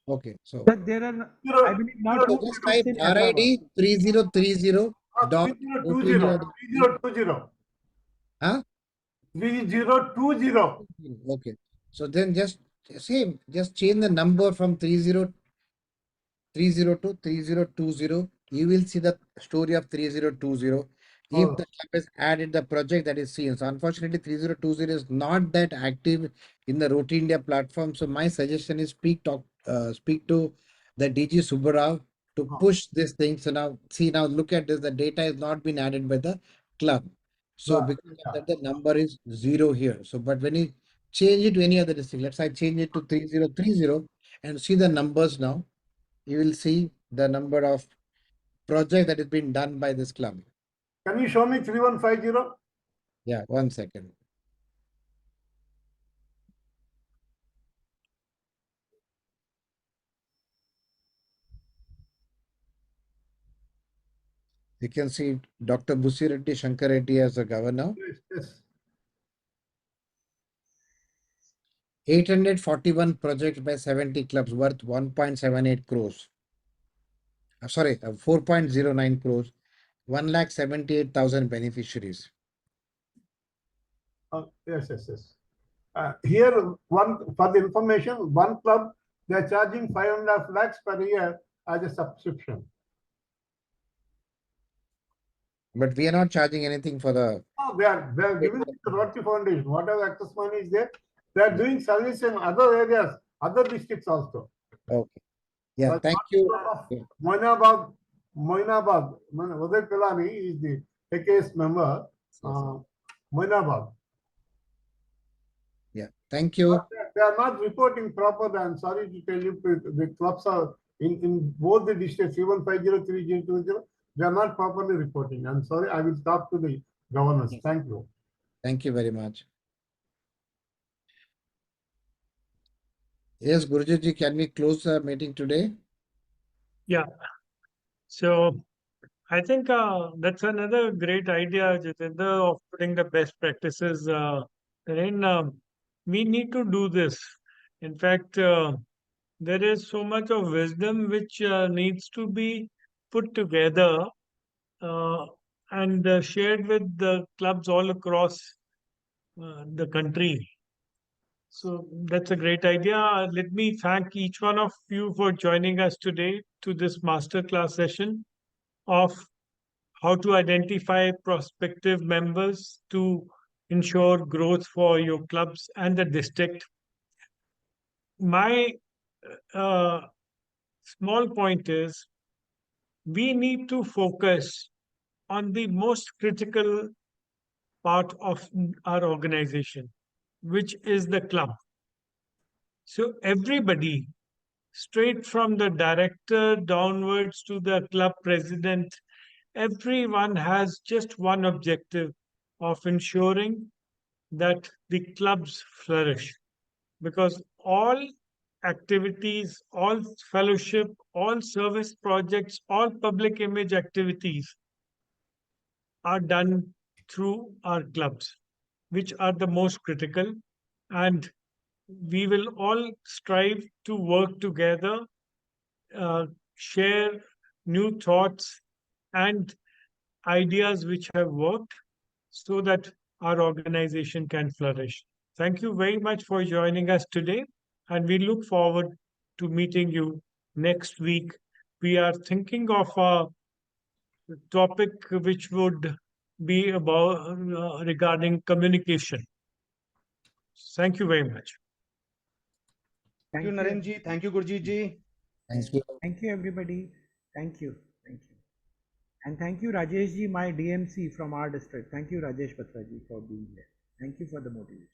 Okay, so But there are, I believe, now so two just members type in Hyderabad. RID 3030 dot 3020. 3020. Huh? 3020. Okay. So then just change the number from 30 to 3020. You will see the story of 3020. If Oh, the club has added the project that is seen. So unfortunately, 3020 is not that active in the Rotary India platform. So my suggestion is speak to the DG Subbarao to push this thing. So now now look at this. The data has not been added by the club. So right. because of that, the number is 0 here. So but when you change it to any other district, let's say I change it to 3030 and see the numbers now, you will see the number of projects that has been done by this club. Can you show me 3150? Yeah, 1 second. You can see Dr. Busireddy Shankar Reddy as the governor. Yes. 841 projects by 70 clubs worth 1.78 crores. Sorry, 4.09 crores. 1,78,000 beneficiaries. Yes. Here, one for the information, one club they are charging 5.5 lakhs per year as a subscription. But we are not charging anything for the. No, they are giving to the Rotary Foundation. Whatever access money is there, they are doing service in other areas, other districts also. Okay. Yeah, Like thank you. Moinabad, Uday Pilani is the AKS member. Moinabad. Yeah, thank you. They are not reporting properly. I'm sorry to tell you, the clubs are in both the districts, 3150, 3020, they are not properly reporting. I'm sorry, I will talk to the governors. Thank you. Thank you very much. Yes, Guruji, can we close the meeting today? Yeah. So I think that's another great idea, Jeetendra, of putting the best practices. We need to do this. In fact, there is so much of wisdom which needs to be put together uh, and shared with the clubs all across the country. So that's a great idea. Let me thank each one of you for joining us today to this masterclass session of how to identify prospective members to ensure growth for your clubs and the district. My uh, small point is we need to focus on the most critical part of our organization, which is the club. So everybody, straight from the director downwards to the club president, everyone has just one objective of ensuring that the clubs flourish. Because all activities, all fellowship, all service projects, all public image activities are done through our clubs, which are the most critical. And we will all strive to work together, share new thoughts and ideas which have worked so that our organization can flourish. Thank you very much for joining us today, and we look forward to meeting you next week. We are thinking of a topic which would be about regarding communication. Thank you very much. Thank you, Naren ji. Thank you, Gurjeet ji. Thank you. Thank you, everybody. Thank you. And thank you, Rajesh ji, my DMC from our district. Thank you, Rajesh Batra ji, for being there. Thank you for the motivation.